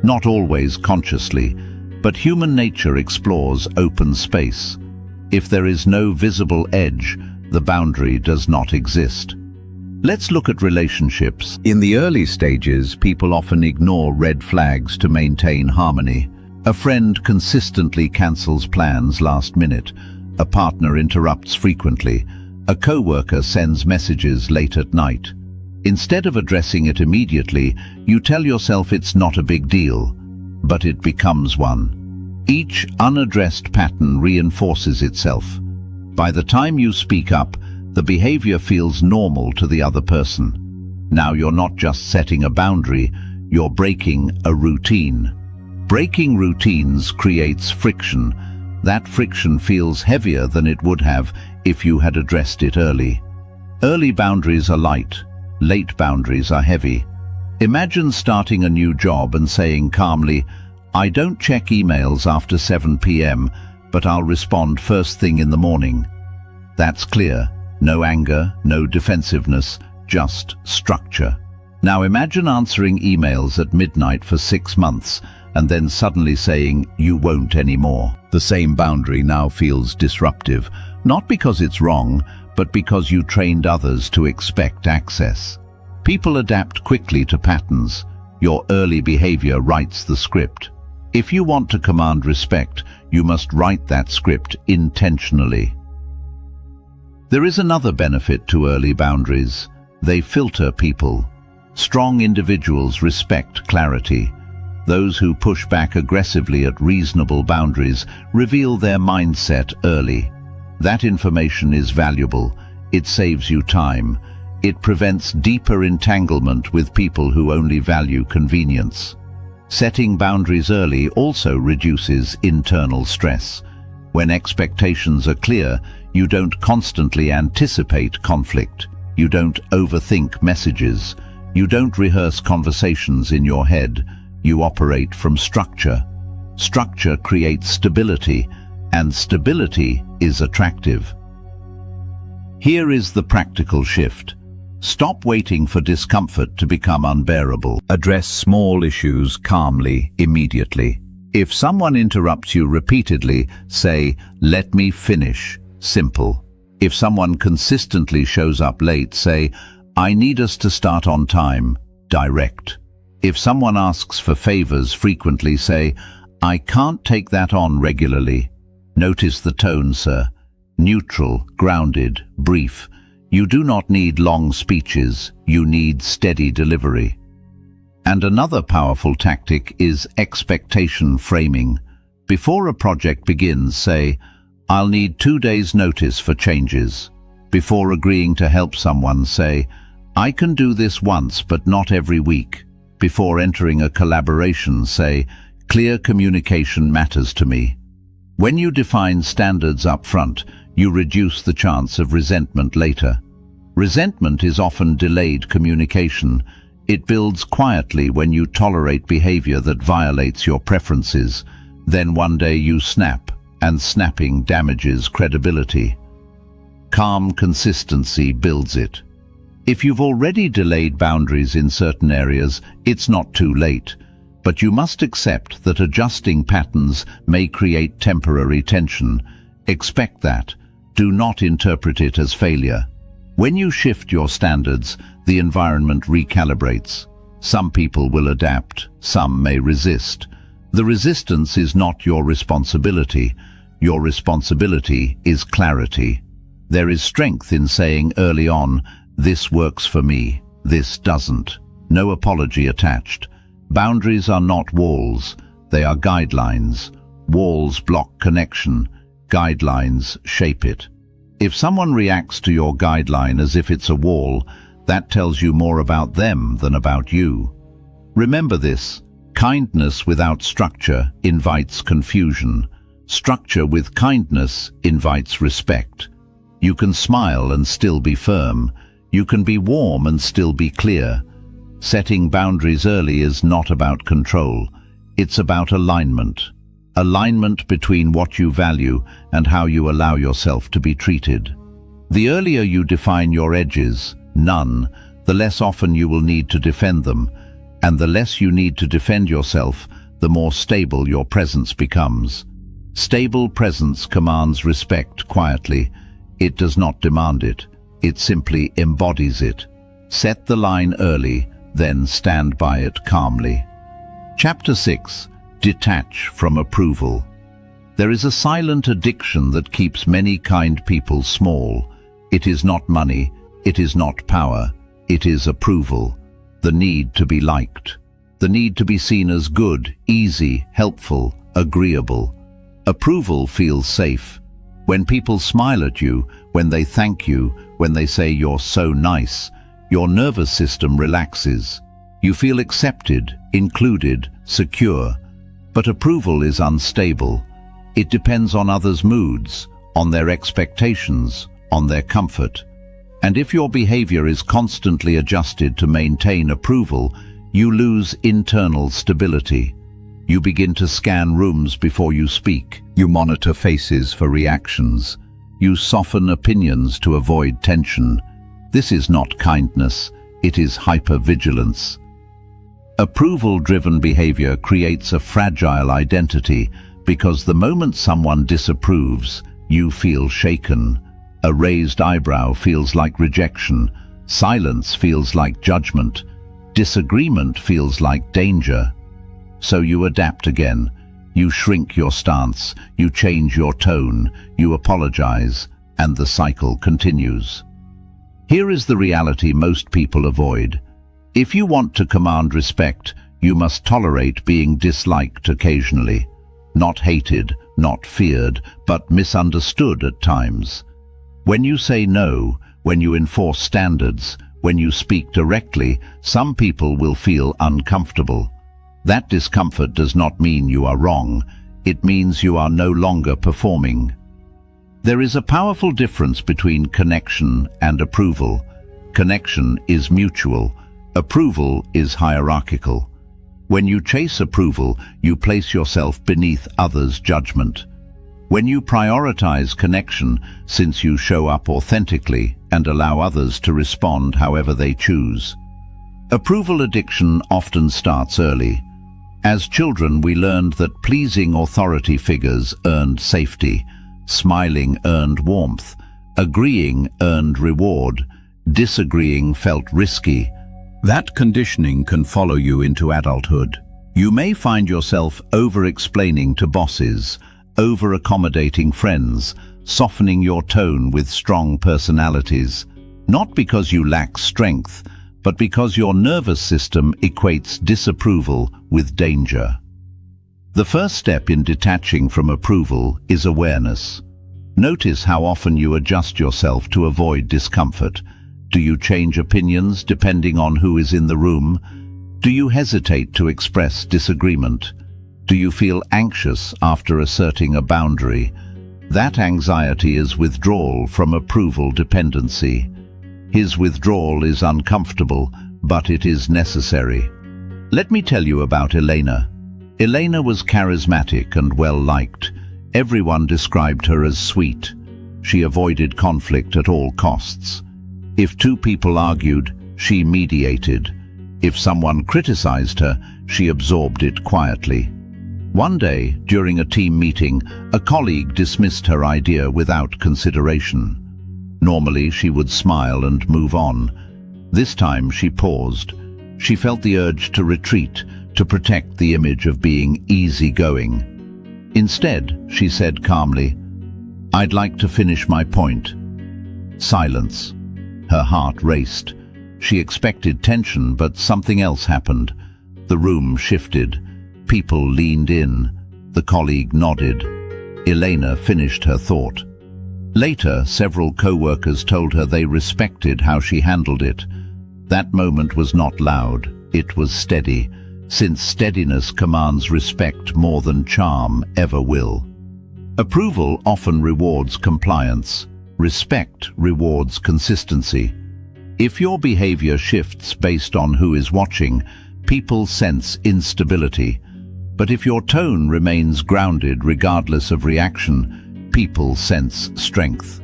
not always consciously, but human nature explores open space. If there is no visible edge, the boundary does not exist. Let's look at relationships. In the early stages, people often ignore red flags to maintain harmony. A friend consistently cancels plans last minute. A partner interrupts frequently. A co-worker sends messages late at night. Instead of addressing it immediately, you tell yourself it's not a big deal, but it becomes one. Each unaddressed pattern reinforces itself. By the time you speak up, the behavior feels normal to the other person. Now you're not just setting a boundary, you're breaking a routine. Breaking routines creates friction. That friction feels heavier than it would have if you had addressed it early. Early boundaries are light, late boundaries are heavy. Imagine starting a new job and saying calmly, "I don't check emails after 7 p.m., but I'll respond first thing in the morning." That's clear. No anger, no defensiveness, just structure. Now imagine answering emails at midnight for 6 months and then suddenly saying you won't anymore. The same boundary now feels disruptive, not because it's wrong, but because you trained others to expect access. People adapt quickly to patterns. Your early behavior writes the script. If you want to command respect, you must write that script intentionally. There is another benefit to early boundaries. They filter people. Strong individuals respect clarity. Those who push back aggressively at reasonable boundaries reveal their mindset early. That information is valuable. It saves you time. It prevents deeper entanglement with people who only value convenience. Setting boundaries early also reduces internal stress. When expectations are clear, you don't constantly anticipate conflict. You don't overthink messages. You don't rehearse conversations in your head. You operate from structure. Structure creates stability, and stability is attractive. Here is the practical shift. Stop waiting for discomfort to become unbearable. Address small issues calmly, immediately. If someone interrupts you repeatedly, say, "Let me finish." Simple. If someone consistently shows up late, say, "I need us to start on time." Direct. If someone asks for favors frequently, say, "I can't take that on regularly." Notice the tone, sir. Neutral, grounded, brief. You do not need long speeches, you need steady delivery. And another powerful tactic is expectation framing. Before a project begins, say, "I'll need 2 days' notice for changes." Before agreeing to help someone, say, "I can do this once but not every week." Before entering a collaboration, say, "Clear communication matters to me." When you define standards up front, you reduce the chance of resentment later. Resentment is often delayed communication. It builds quietly when you tolerate behavior that violates your preferences. Then one day you snap, and snapping damages credibility. Calm consistency builds it. If you've already delayed boundaries in certain areas, it's not too late. But you must accept that adjusting patterns may create temporary tension. Expect that. Do not interpret it as failure. When you shift your standards, the environment recalibrates. Some people will adapt, some may resist. The resistance is not your responsibility. Your responsibility is clarity. There is strength in saying early on, "This works for me, this doesn't." No apology attached. Boundaries are not walls, they are guidelines. Walls block connection, guidelines shape it. If someone reacts to your guideline as if it's a wall, that tells you more about them than about you. Remember this: kindness without structure invites confusion. Structure with kindness invites respect. You can smile and still be firm. You can be warm and still be clear. Setting boundaries early is not about control. It's about alignment. Alignment between what you value and how you allow yourself to be treated. The earlier you define your edges, none, the less often you will need to defend them, and the less you need to defend yourself, the more stable your presence becomes. Stable presence commands respect quietly. It does not demand it. It simply embodies it. Set the line early, then stand by it calmly. Chapter 6. Detach from approval. There is a silent addiction that keeps many kind people small. It is not money, it is not power, it is approval. The need to be liked. The need to be seen as good, easy, helpful, agreeable. Approval feels safe. When people smile at you, when they thank you, when they say you're so nice, your nervous system relaxes. You feel accepted, included, secure. But approval is unstable. It depends on others' moods, on their expectations, on their comfort. And if your behavior is constantly adjusted to maintain approval, you lose internal stability. You begin to scan rooms before you speak. You monitor faces for reactions. You soften opinions to avoid tension. This is not kindness, it is hypervigilance. Approval-driven behavior creates a fragile identity because the moment someone disapproves, you feel shaken. A raised eyebrow feels like rejection. Silence feels like judgment. Disagreement feels like danger. So you adapt again. You shrink your stance, you change your tone, you apologize, and the cycle continues. Here is the reality most people avoid. If you want to command respect, you must tolerate being disliked occasionally. Not hated, not feared, but misunderstood at times. When you say no, when you enforce standards, when you speak directly, some people will feel uncomfortable. That discomfort does not mean you are wrong. It means you are no longer performing. There is a powerful difference between connection and approval. Connection is mutual. Approval is hierarchical. When you chase approval, you place yourself beneath others' judgment. When you prioritize connection, since you show up authentically and allow others to respond however they choose. Approval addiction often starts early. As children, we learned that pleasing authority figures earned safety, smiling earned warmth, agreeing earned reward, disagreeing felt risky. That conditioning can follow you into adulthood. You may find yourself over-explaining to bosses, over-accommodating friends, softening your tone with strong personalities, not because you lack strength, but because your nervous system equates disapproval with danger. The first step in detaching from approval is awareness. Notice how often you adjust yourself to avoid discomfort. Do you change opinions depending on who is in the room? Do you hesitate to express disagreement? Do you feel anxious after asserting a boundary? That anxiety is withdrawal from approval dependency. His withdrawal is uncomfortable, but it is necessary. Let me tell you about Elena. Elena was charismatic and well-liked. Everyone described her as sweet. She avoided conflict at all costs. If two people argued, she mediated. If someone criticized her, she absorbed it quietly. One day, during a team meeting, a colleague dismissed her idea without consideration. Normally, she would smile and move on. This time, she paused. She felt the urge to retreat, to protect the image of being easygoing. Instead, she said calmly, "I'd like to finish my point." Silence. Her heart raced. She expected tension, but something else happened. The room shifted. People leaned in. The colleague nodded. Elena finished her thought. Later, several co-workers told her they respected how she handled it. That moment was not loud, it was steady, since steadiness commands respect more than charm ever will. Approval often rewards compliance. Respect rewards consistency. If your behavior shifts based on who is watching, people sense instability. But if your tone remains grounded regardless of reaction, people sense strength.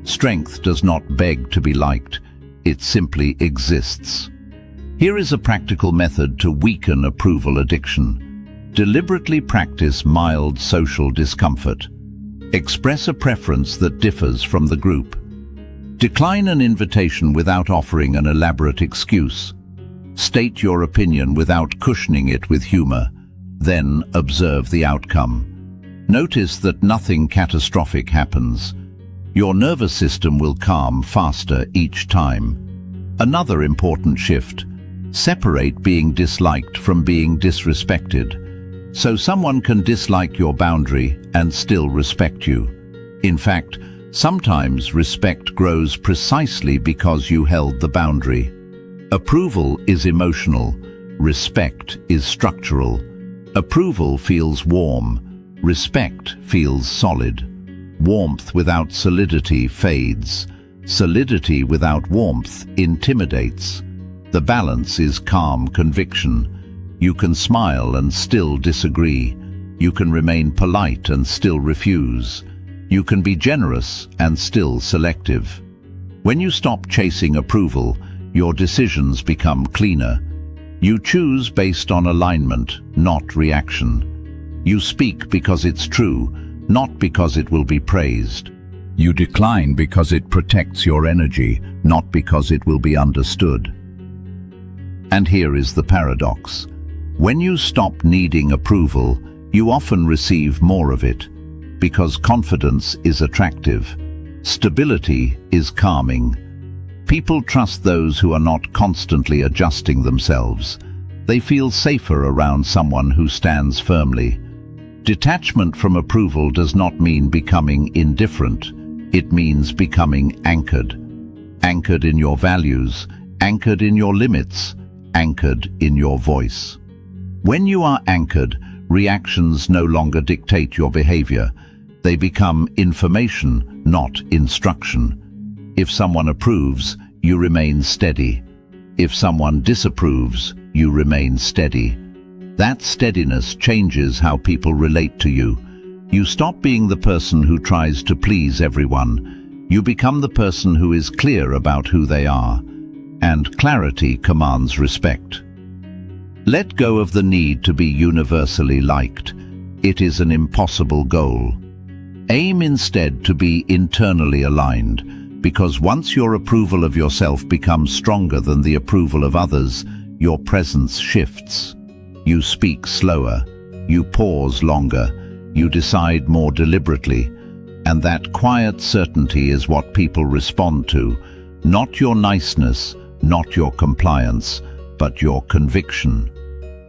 Strength does not beg to be liked. it simply exists. Here is a practical method to weaken approval addiction. Deliberately practice mild social discomfort. Express a preference that differs from the group. Decline an invitation without offering an elaborate excuse. State your opinion without cushioning it with humor. Then observe the outcome. Notice that nothing catastrophic happens. Your nervous system will calm faster each time. Another important shift: separate being disliked from being disrespected. So someone can dislike your boundary and still respect you. In fact, sometimes respect grows precisely because you held the boundary. Approval is emotional. Respect is structural. Approval feels warm. Respect feels solid. Warmth without solidity fades. Solidity without warmth intimidates. The balance is calm conviction. You can smile and still disagree. You can remain polite and still refuse. You can be generous and still selective. When you stop chasing approval, your decisions become cleaner. You choose based on alignment, not reaction. You speak because it's true, not because it will be praised. You decline because it protects your energy, not because it will be understood. And here is the paradox. When you stop needing approval, you often receive more of it, because confidence is attractive. Stability is calming. People trust those who are not constantly adjusting themselves. They feel safer around someone who stands firmly. Detachment from approval does not mean becoming indifferent. It means becoming anchored. Anchored in your values, anchored in your limits, anchored in your voice. When you are anchored, reactions no longer dictate your behavior. They become information, not instruction. If someone approves, you remain steady. If someone disapproves, you remain steady. That steadiness changes how people relate to you. You stop being the person who tries to please everyone. You become the person who is clear about who they are. And clarity commands respect. Let go of the need to be universally liked. It is an impossible goal. Aim instead to be internally aligned, because once your approval of yourself becomes stronger than the approval of others, your presence shifts. You speak slower, you pause longer, you decide more deliberately, and that quiet certainty is what people respond to, not your niceness, not your compliance, but your conviction.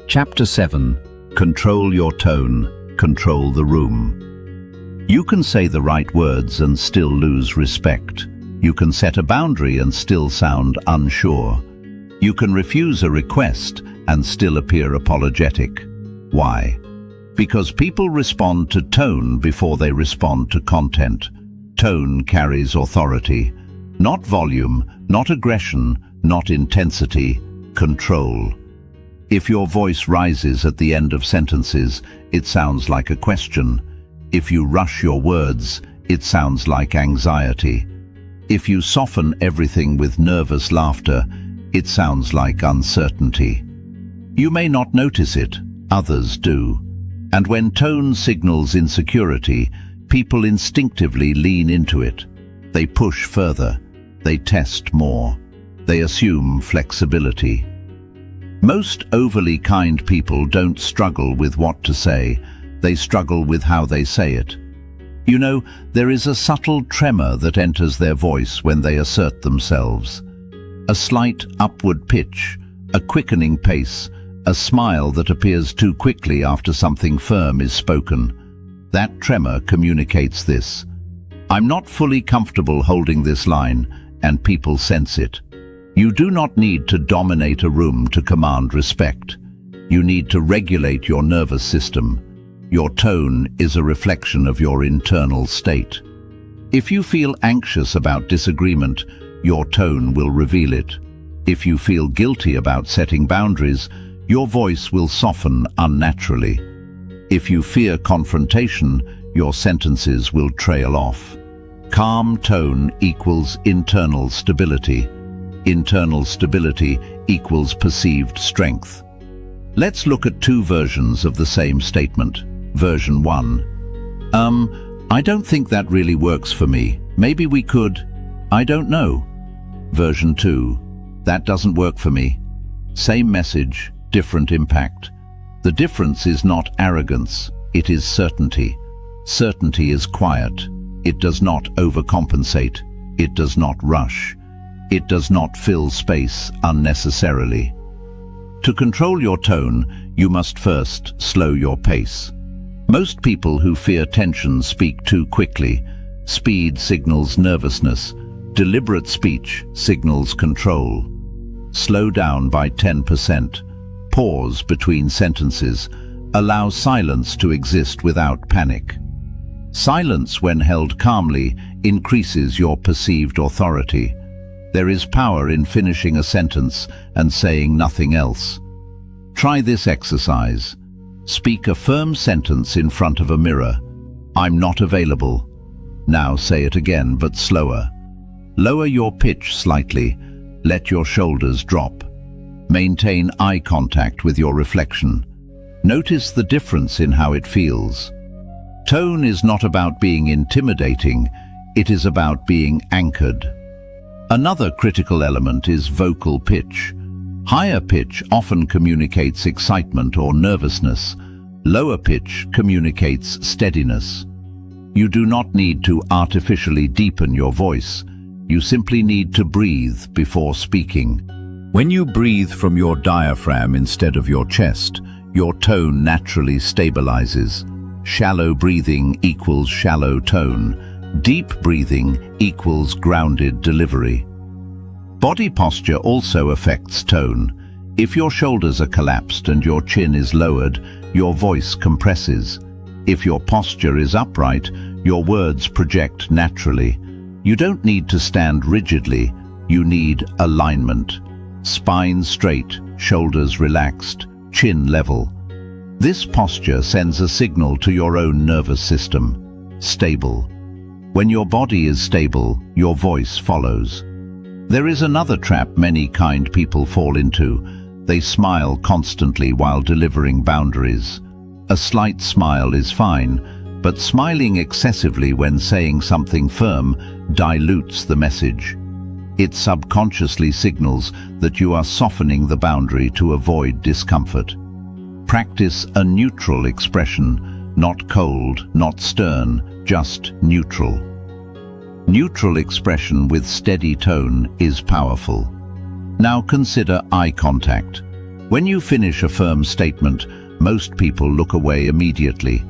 Chapter 7. Control your tone, control the room. You can say the right words and still lose respect. You can set a boundary and still sound unsure. You can refuse a request and still appear apologetic. Why? Because people respond to tone before they respond to content. Tone carries authority. Not volume, not aggression, not intensity, control. If your voice rises at the end of sentences, it sounds like a question. If you rush your words, it sounds like anxiety. If you soften everything with nervous laughter, it sounds like uncertainty. You may not notice it, others do. And when tone signals insecurity, people instinctively lean into it. They push further. They test more. They assume flexibility. Most overly kind people don't struggle with what to say. They struggle with how they say it. You know, there is a subtle tremor that enters their voice when they assert themselves. A slight upward pitch, a quickening pace, a smile that appears too quickly after something firm is spoken. That tremor communicates this. I'm not fully comfortable holding this line, and people sense it. You do not need to dominate a room to command respect. You need to regulate your nervous system. Your tone is a reflection of your internal state. If you feel anxious about disagreement, your tone will reveal it. If you feel guilty about setting boundaries, your voice will soften unnaturally. If you fear confrontation, your sentences will trail off. Calm tone equals internal stability. internal stability equals perceived strength. Let's look at two versions of the same statement. Version 1. I don't think that really works for me. Maybe we could. I don't know. Version 2. That doesn't work for me. Same message, different impact. The difference is not arrogance, it is certainty. Certainty is quiet. It does not overcompensate. It does not rush. It does not fill space unnecessarily. To control your tone, you must first slow your pace. Most people who fear tension speak too quickly. Speed signals nervousness. Deliberate speech signals control. Slow down by 10%. Pause between sentences. Allow silence to exist without panic. Silence, when held calmly, increases your perceived authority. There is power in finishing a sentence and saying nothing else. Try this exercise. Speak a firm sentence in front of a mirror. I'm not available. Now say it again, but slower. Lower your pitch slightly. Let your shoulders drop. Maintain eye contact with your reflection. Notice the difference in how it feels. Tone is not about being intimidating, it is about being anchored. Another critical element is vocal pitch. Higher pitch often communicates excitement or nervousness. Lower pitch communicates steadiness. You do not need to artificially deepen your voice. You simply need to breathe before speaking. When you breathe from your diaphragm instead of your chest, your tone naturally stabilizes. Shallow breathing equals shallow tone. Deep breathing equals grounded delivery. Body posture also affects tone. If your shoulders are collapsed and your chin is lowered, your voice compresses. If your posture is upright, your words project naturally. You don't need to stand rigidly, you need alignment. Spine straight, shoulders relaxed, chin level. This posture sends a signal to your own nervous system. Stable. When your body is stable, your voice follows. There is another trap many kind people fall into. They smile constantly while delivering boundaries. A slight smile is fine, but smiling excessively when saying something firm dilutes the message. It subconsciously signals that you are softening the boundary to avoid discomfort. Practice a neutral expression, not cold, not stern, just neutral. Neutral expression with steady tone is powerful. Now consider eye contact. When you finish a firm statement, most people look away immediately.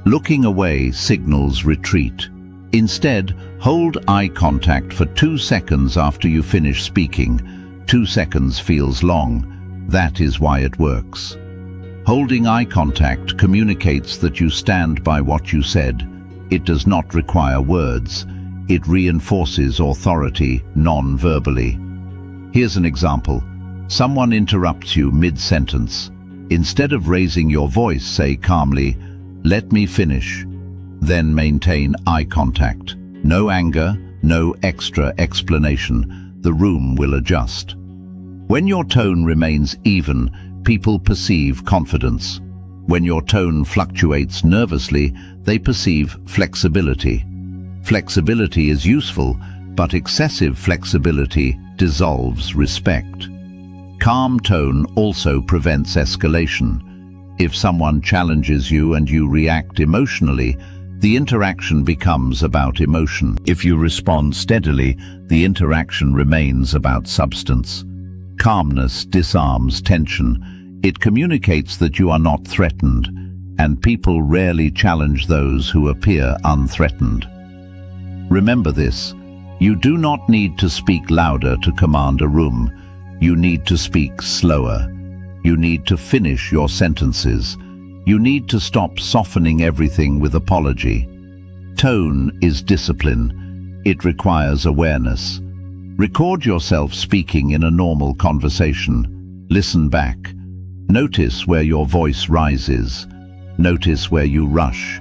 Looking away signals retreat. Instead, hold eye contact for 2 seconds after you finish speaking. 2 seconds feels long. That is why it works. Holding eye contact communicates that you stand by what you said. It does not require words. It reinforces authority non-verbally. Here's an example. Someone interrupts you mid-sentence. Instead of raising your voice, say calmly, "Let me finish." Then maintain eye contact. No anger, no extra explanation. The room will adjust. When your tone remains even, people perceive confidence. When your tone fluctuates nervously, they perceive flexibility. Flexibility is useful, but excessive flexibility dissolves respect. Calm tone also prevents escalation. If someone challenges you and you react emotionally, the interaction becomes about emotion. If you respond steadily, the interaction remains about substance. Calmness disarms tension. It communicates that you are not threatened, and people rarely challenge those who appear unthreatened. Remember this, you do not need to speak louder to command a room. You need to speak slower. You need to finish your sentences. You need to stop softening everything with apology. Tone is discipline. It requires awareness. Record yourself speaking in a normal conversation. Listen back. Notice where your voice rises. Notice where you rush.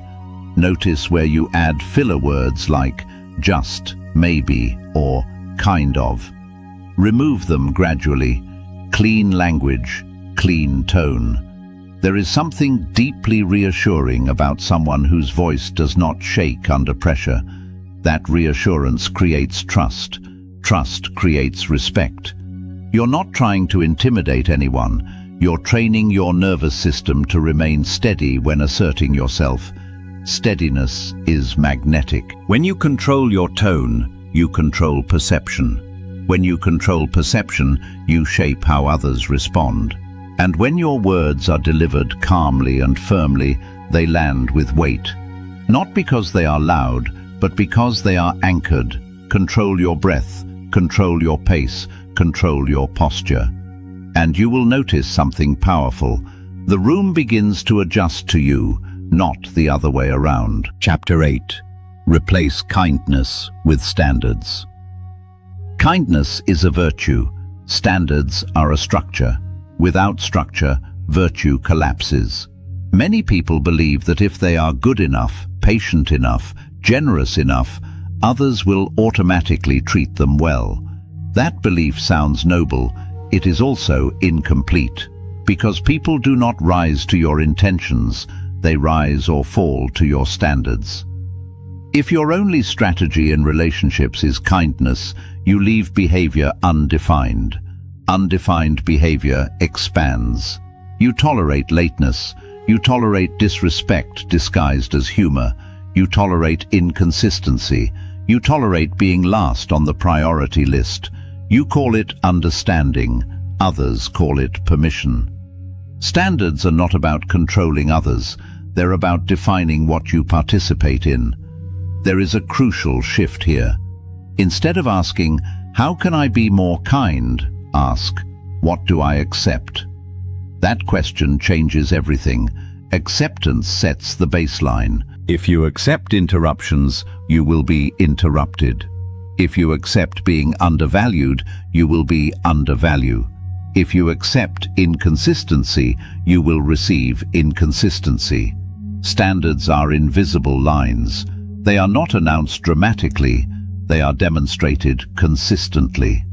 Notice where you add filler words like just, maybe, or kind of. Remove them gradually. Clean language, clean tone. There is something deeply reassuring about someone whose voice does not shake under pressure. That reassurance creates trust. Trust creates respect. You're not trying to intimidate anyone. You're training your nervous system to remain steady when asserting yourself. Steadiness is magnetic. When you control your tone, you control perception. When you control perception, you shape how others respond. And when your words are delivered calmly and firmly, they land with weight. Not because they are loud, but because they are anchored. Control your breath, control your pace, control your posture. And you will notice something powerful. The room begins to adjust to you, not the other way around. Chapter 8. Replace kindness with standards. Kindness is a virtue. Standards are a structure. Without structure, virtue collapses. Many people believe that if they are good enough, patient enough, generous enough, others will automatically treat them well. That belief sounds noble. It is also incomplete, because people do not rise to your intentions, they rise or fall to your standards. If your only strategy in relationships is kindness, you leave behavior undefined. Undefined behavior expands. You tolerate lateness. You tolerate disrespect disguised as humor. You tolerate inconsistency. You tolerate being last on the priority list. You call it understanding. Others call it permission. Standards are not about controlling others. They're about defining what you participate in. There is a crucial shift here. Instead of asking, "How can I be more kind?" ask, "What do I accept?" That question changes everything. Acceptance sets the baseline. If you accept interruptions, you will be interrupted. If you accept being undervalued, you will be undervalued. If you accept inconsistency, you will receive inconsistency. Standards are invisible lines. They are not announced dramatically, they are demonstrated consistently.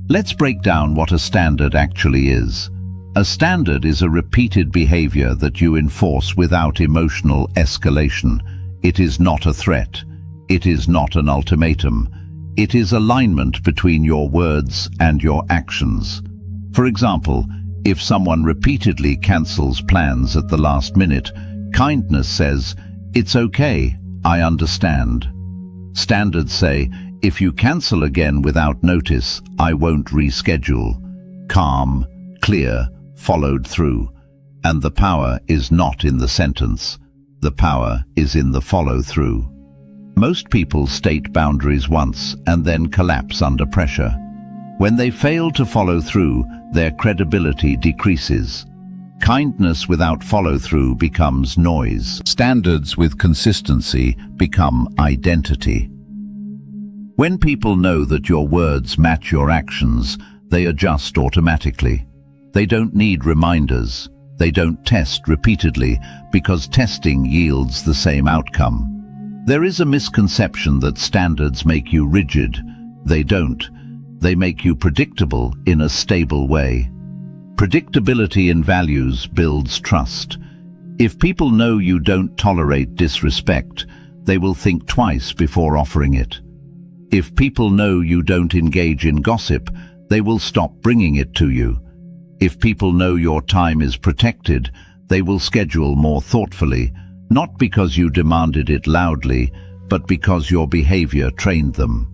Let's break down what a standard actually is. A standard is a repeated behavior that you enforce without emotional escalation. It is not a threat. It is not an ultimatum. It is alignment between your words and your actions. For example, if someone repeatedly cancels plans at the last minute, kindness says, "It's okay, I understand." Standards say, "If you cancel again without notice, I won't reschedule." Calm, clear, followed through. And the power is not in the sentence. The power is in the follow-through. Most people state boundaries once and then collapse under pressure. When they fail to follow through, their credibility decreases. Kindness without follow-through becomes noise. Standards with consistency become identity. When people know that your words match your actions, they adjust automatically. They don't need reminders. They don't test repeatedly, because testing yields the same outcome. There is a misconception that standards make you rigid. They don't. They make you predictable in a stable way. Predictability in values builds trust. If people know you don't tolerate disrespect, they will think twice before offering it. If people know you don't engage in gossip, they will stop bringing it to you. If people know your time is protected, they will schedule more thoughtfully, not because you demanded it loudly, but because your behavior trained them.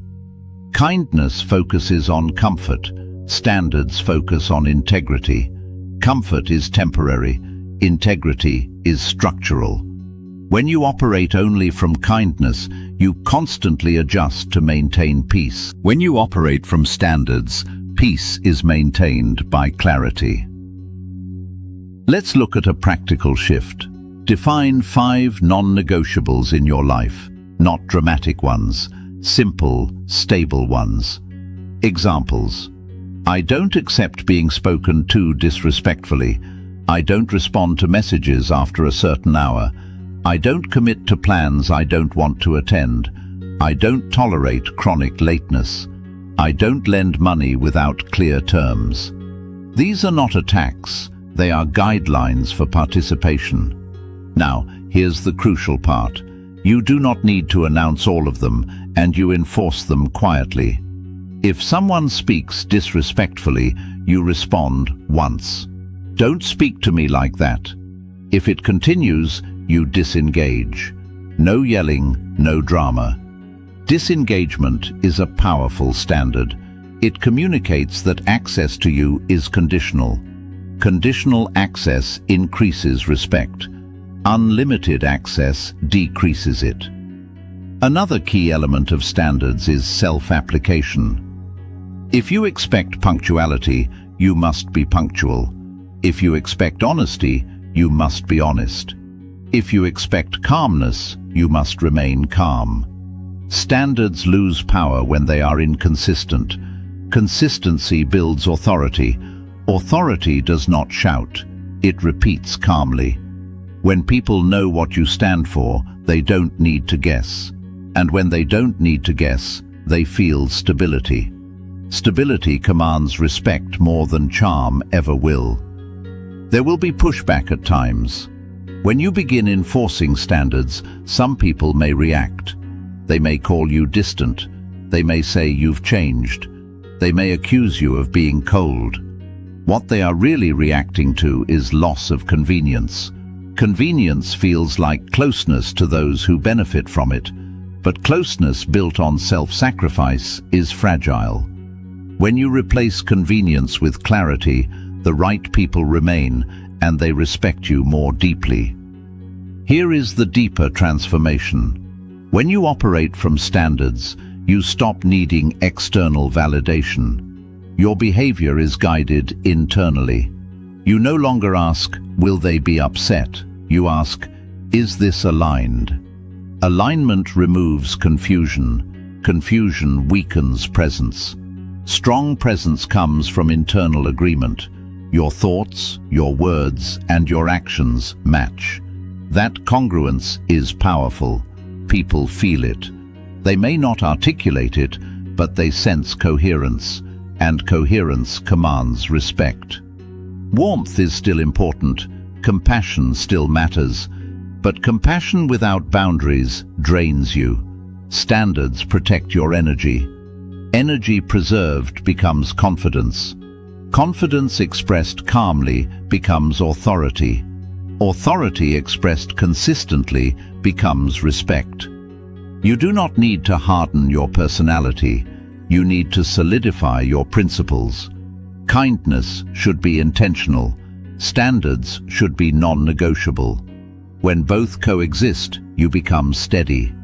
Kindness focuses on comfort. Standards focus on integrity. Comfort is temporary. Integrity is structural. When you operate only from kindness, you constantly adjust to maintain peace. When you operate from standards, peace is maintained by clarity. Let's look at a practical shift. Define 5 non-negotiables in your life, not dramatic ones, simple, stable ones. Examples: I don't accept being spoken to disrespectfully. I don't respond to messages after a certain hour. I don't commit to plans I don't want to attend. I don't tolerate chronic lateness. I don't lend money without clear terms. These are not attacks, they are guidelines for participation. Now, here's the crucial part. You do not need to announce all of them, and you enforce them quietly. If someone speaks disrespectfully, you respond once. Don't speak to me like that. If it continues, you disengage. No yelling, no drama. Disengagement is a powerful standard. It communicates that access to you is conditional. Conditional access increases respect. Unlimited access decreases it. Another key element of standards is self-application. If you expect punctuality, you must be punctual. If you expect honesty, you must be honest. If you expect calmness, you must remain calm. Standards lose power when they are inconsistent. Consistency builds authority. Authority does not shout, it repeats calmly. When people know what you stand for, they don't need to guess. And when they don't need to guess, they feel stability. Stability commands respect more than charm ever will. There will be pushback at times. When you begin enforcing standards, some people may react. They may call you distant. They may say you've changed. They may accuse you of being cold. What they are really reacting to is loss of convenience. Convenience feels like closeness to those who benefit from it, but closeness built on self-sacrifice is fragile. When you replace convenience with clarity, the right people remain, and they respect you more deeply. Here is the deeper transformation. When you operate from standards, you stop needing external validation. Your behavior is guided internally. You no longer ask, will they be upset? You ask, is this aligned? Alignment removes confusion. Confusion weakens presence. Strong presence comes from internal agreement. Your thoughts, your words, and your actions match. That congruence is powerful. People feel it. They may not articulate it, but they sense coherence, and coherence commands respect. Warmth is still important, compassion still matters, but compassion without boundaries drains you. Standards protect your energy. Energy preserved becomes confidence. Confidence expressed calmly becomes authority. Authority expressed consistently becomes respect. You do not need to harden your personality. You need to solidify your principles. Kindness should be intentional. Standards should be non-negotiable. When both coexist, you become steady.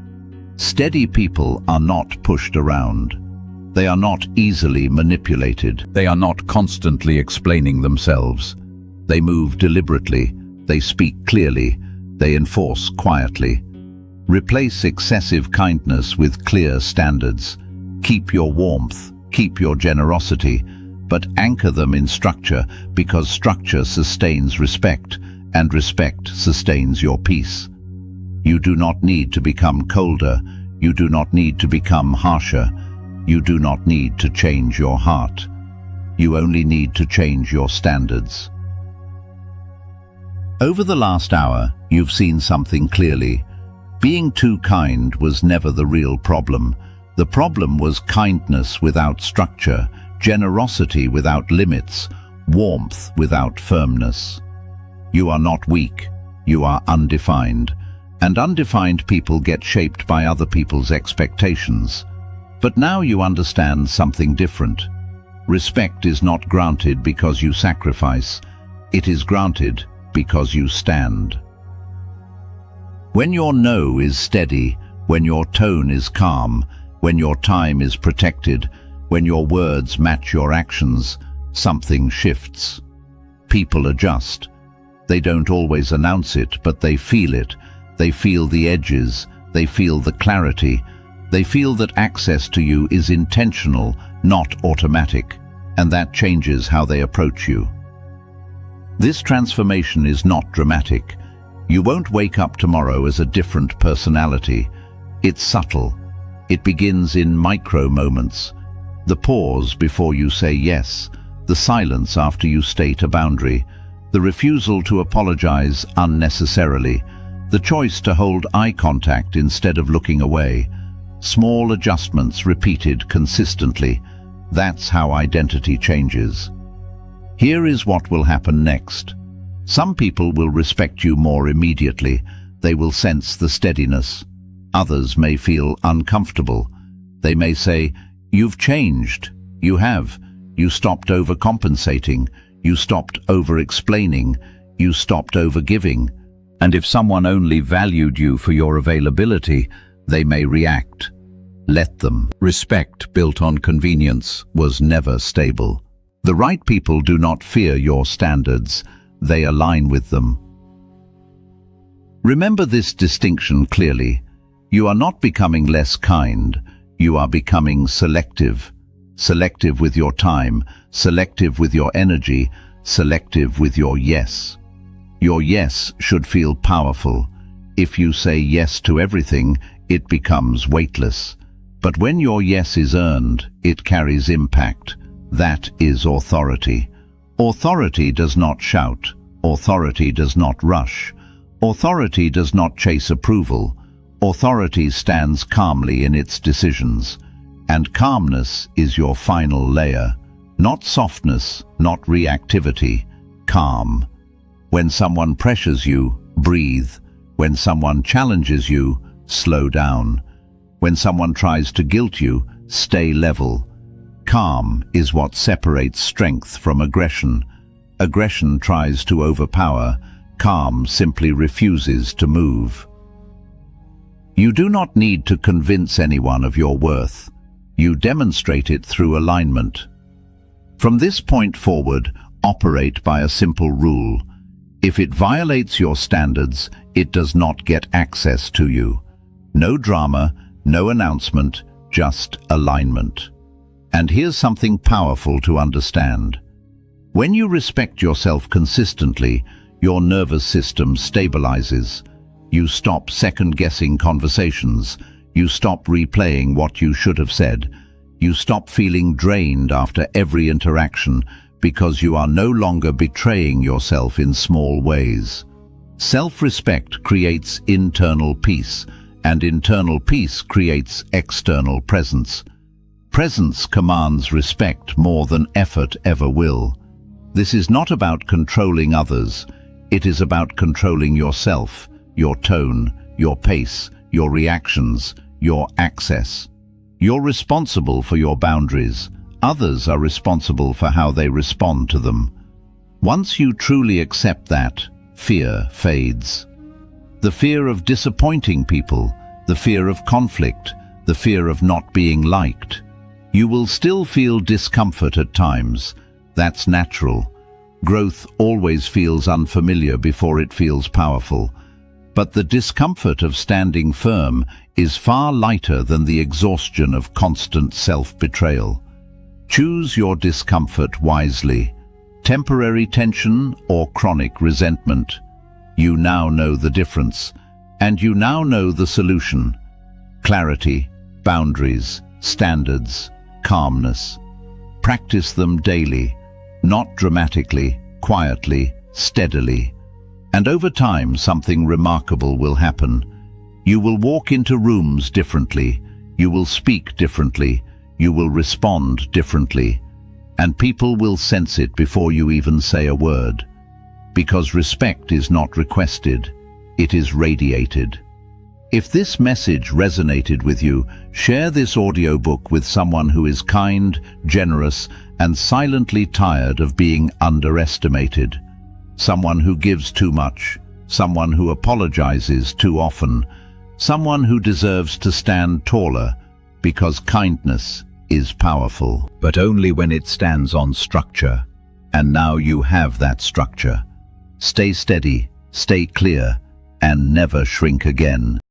Steady people are not pushed around. They are not easily manipulated. They are not constantly explaining themselves. They move deliberately. They speak clearly. They enforce quietly. Replace excessive kindness with clear standards. Keep your warmth, keep your generosity, but anchor them in structure, because structure sustains respect, and respect sustains your peace. You do not need to become colder. You do not need to become harsher. You do not need to change your heart. You only need to change your standards. Over the last hour, you've seen something clearly. Being too kind was never the real problem. The problem was kindness without structure, generosity without limits, warmth without firmness. You are not weak, you are undefined, and undefined people get shaped by other people's expectations. But now you understand something different. Respect is not granted because you sacrifice, it is granted because you stand. When your no is steady, when your tone is calm, when your time is protected, when your words match your actions, something shifts. People adjust. They don't always announce it, but they feel it. They feel the edges. They feel the clarity. They feel that access to you is intentional, not automatic, and that changes how they approach you. This transformation is not dramatic. You won't wake up tomorrow as a different personality. It's subtle. It begins in micro moments. The pause before you say yes, the silence after you state a boundary, the refusal to apologize unnecessarily, the choice to hold eye contact instead of looking away. Small adjustments repeated consistently. That's how identity changes. Here is what will happen next. Some people will respect you more immediately. They will sense the steadiness. Others may feel uncomfortable. They may say, "You've changed." You have. You stopped overcompensating. You stopped over-explaining. You stopped overgiving. And if someone only valued you for your availability, they may react. Let them. Respect built on convenience was never stable. The right people do not fear your standards. They align with them. Remember this distinction clearly. You are not becoming less kind. You are becoming selective. Selective with your time, selective with your energy, selective with your yes. Your yes should feel powerful. If you say yes to everything, it becomes weightless. But when your yes is earned, it carries impact. That is authority. Authority does not shout. Authority does not rush. Authority does not chase approval. Authority stands calmly in its decisions. And calmness is your final layer. Not softness, not reactivity. Calm. When someone pressures you, breathe. When someone challenges you, slow down. When someone tries to guilt you, stay level. Calm is what separates strength from aggression. Aggression tries to overpower. Calm simply refuses to move. You do not need to convince anyone of your worth. You demonstrate it through alignment. From this point forward, operate by a simple rule. If it violates your standards, it does not get access to you. No drama, no announcement, just alignment. And here's something powerful to understand. When you respect yourself consistently, your nervous system stabilizes. You stop second-guessing conversations. You stop replaying what you should have said. You stop feeling drained after every interaction because you are no longer betraying yourself in small ways. Self-respect creates internal peace, and internal peace creates external presence. Presence commands respect more than effort ever will. This is not about controlling others. It is about controlling yourself, your tone, your pace, your reactions, your access. You're responsible for your boundaries. Others are responsible for how they respond to them. Once you truly accept that, fear fades. The fear of disappointing people, the fear of conflict, the fear of not being liked. You will still feel discomfort at times. That's natural. Growth always feels unfamiliar before it feels powerful. But the discomfort of standing firm is far lighter than the exhaustion of constant self-betrayal. Choose your discomfort wisely. Temporary tension or chronic resentment. You now know the difference, and you now know the solution. Clarity, boundaries, standards, calmness. Practice them daily, not dramatically, quietly, steadily. And over time, something remarkable will happen. You will walk into rooms differently. You will speak differently. You will respond differently. And people will sense it before you even say a word. Because respect is not requested, it is radiated. If this message resonated with you, share this audiobook with someone who is kind, generous, and silently tired of being underestimated. Someone who gives too much, someone who apologizes too often, someone who deserves to stand taller, because kindness is powerful. But only when it stands on structure. And now you have that structure. Stay steady, stay clear, and never shrink again.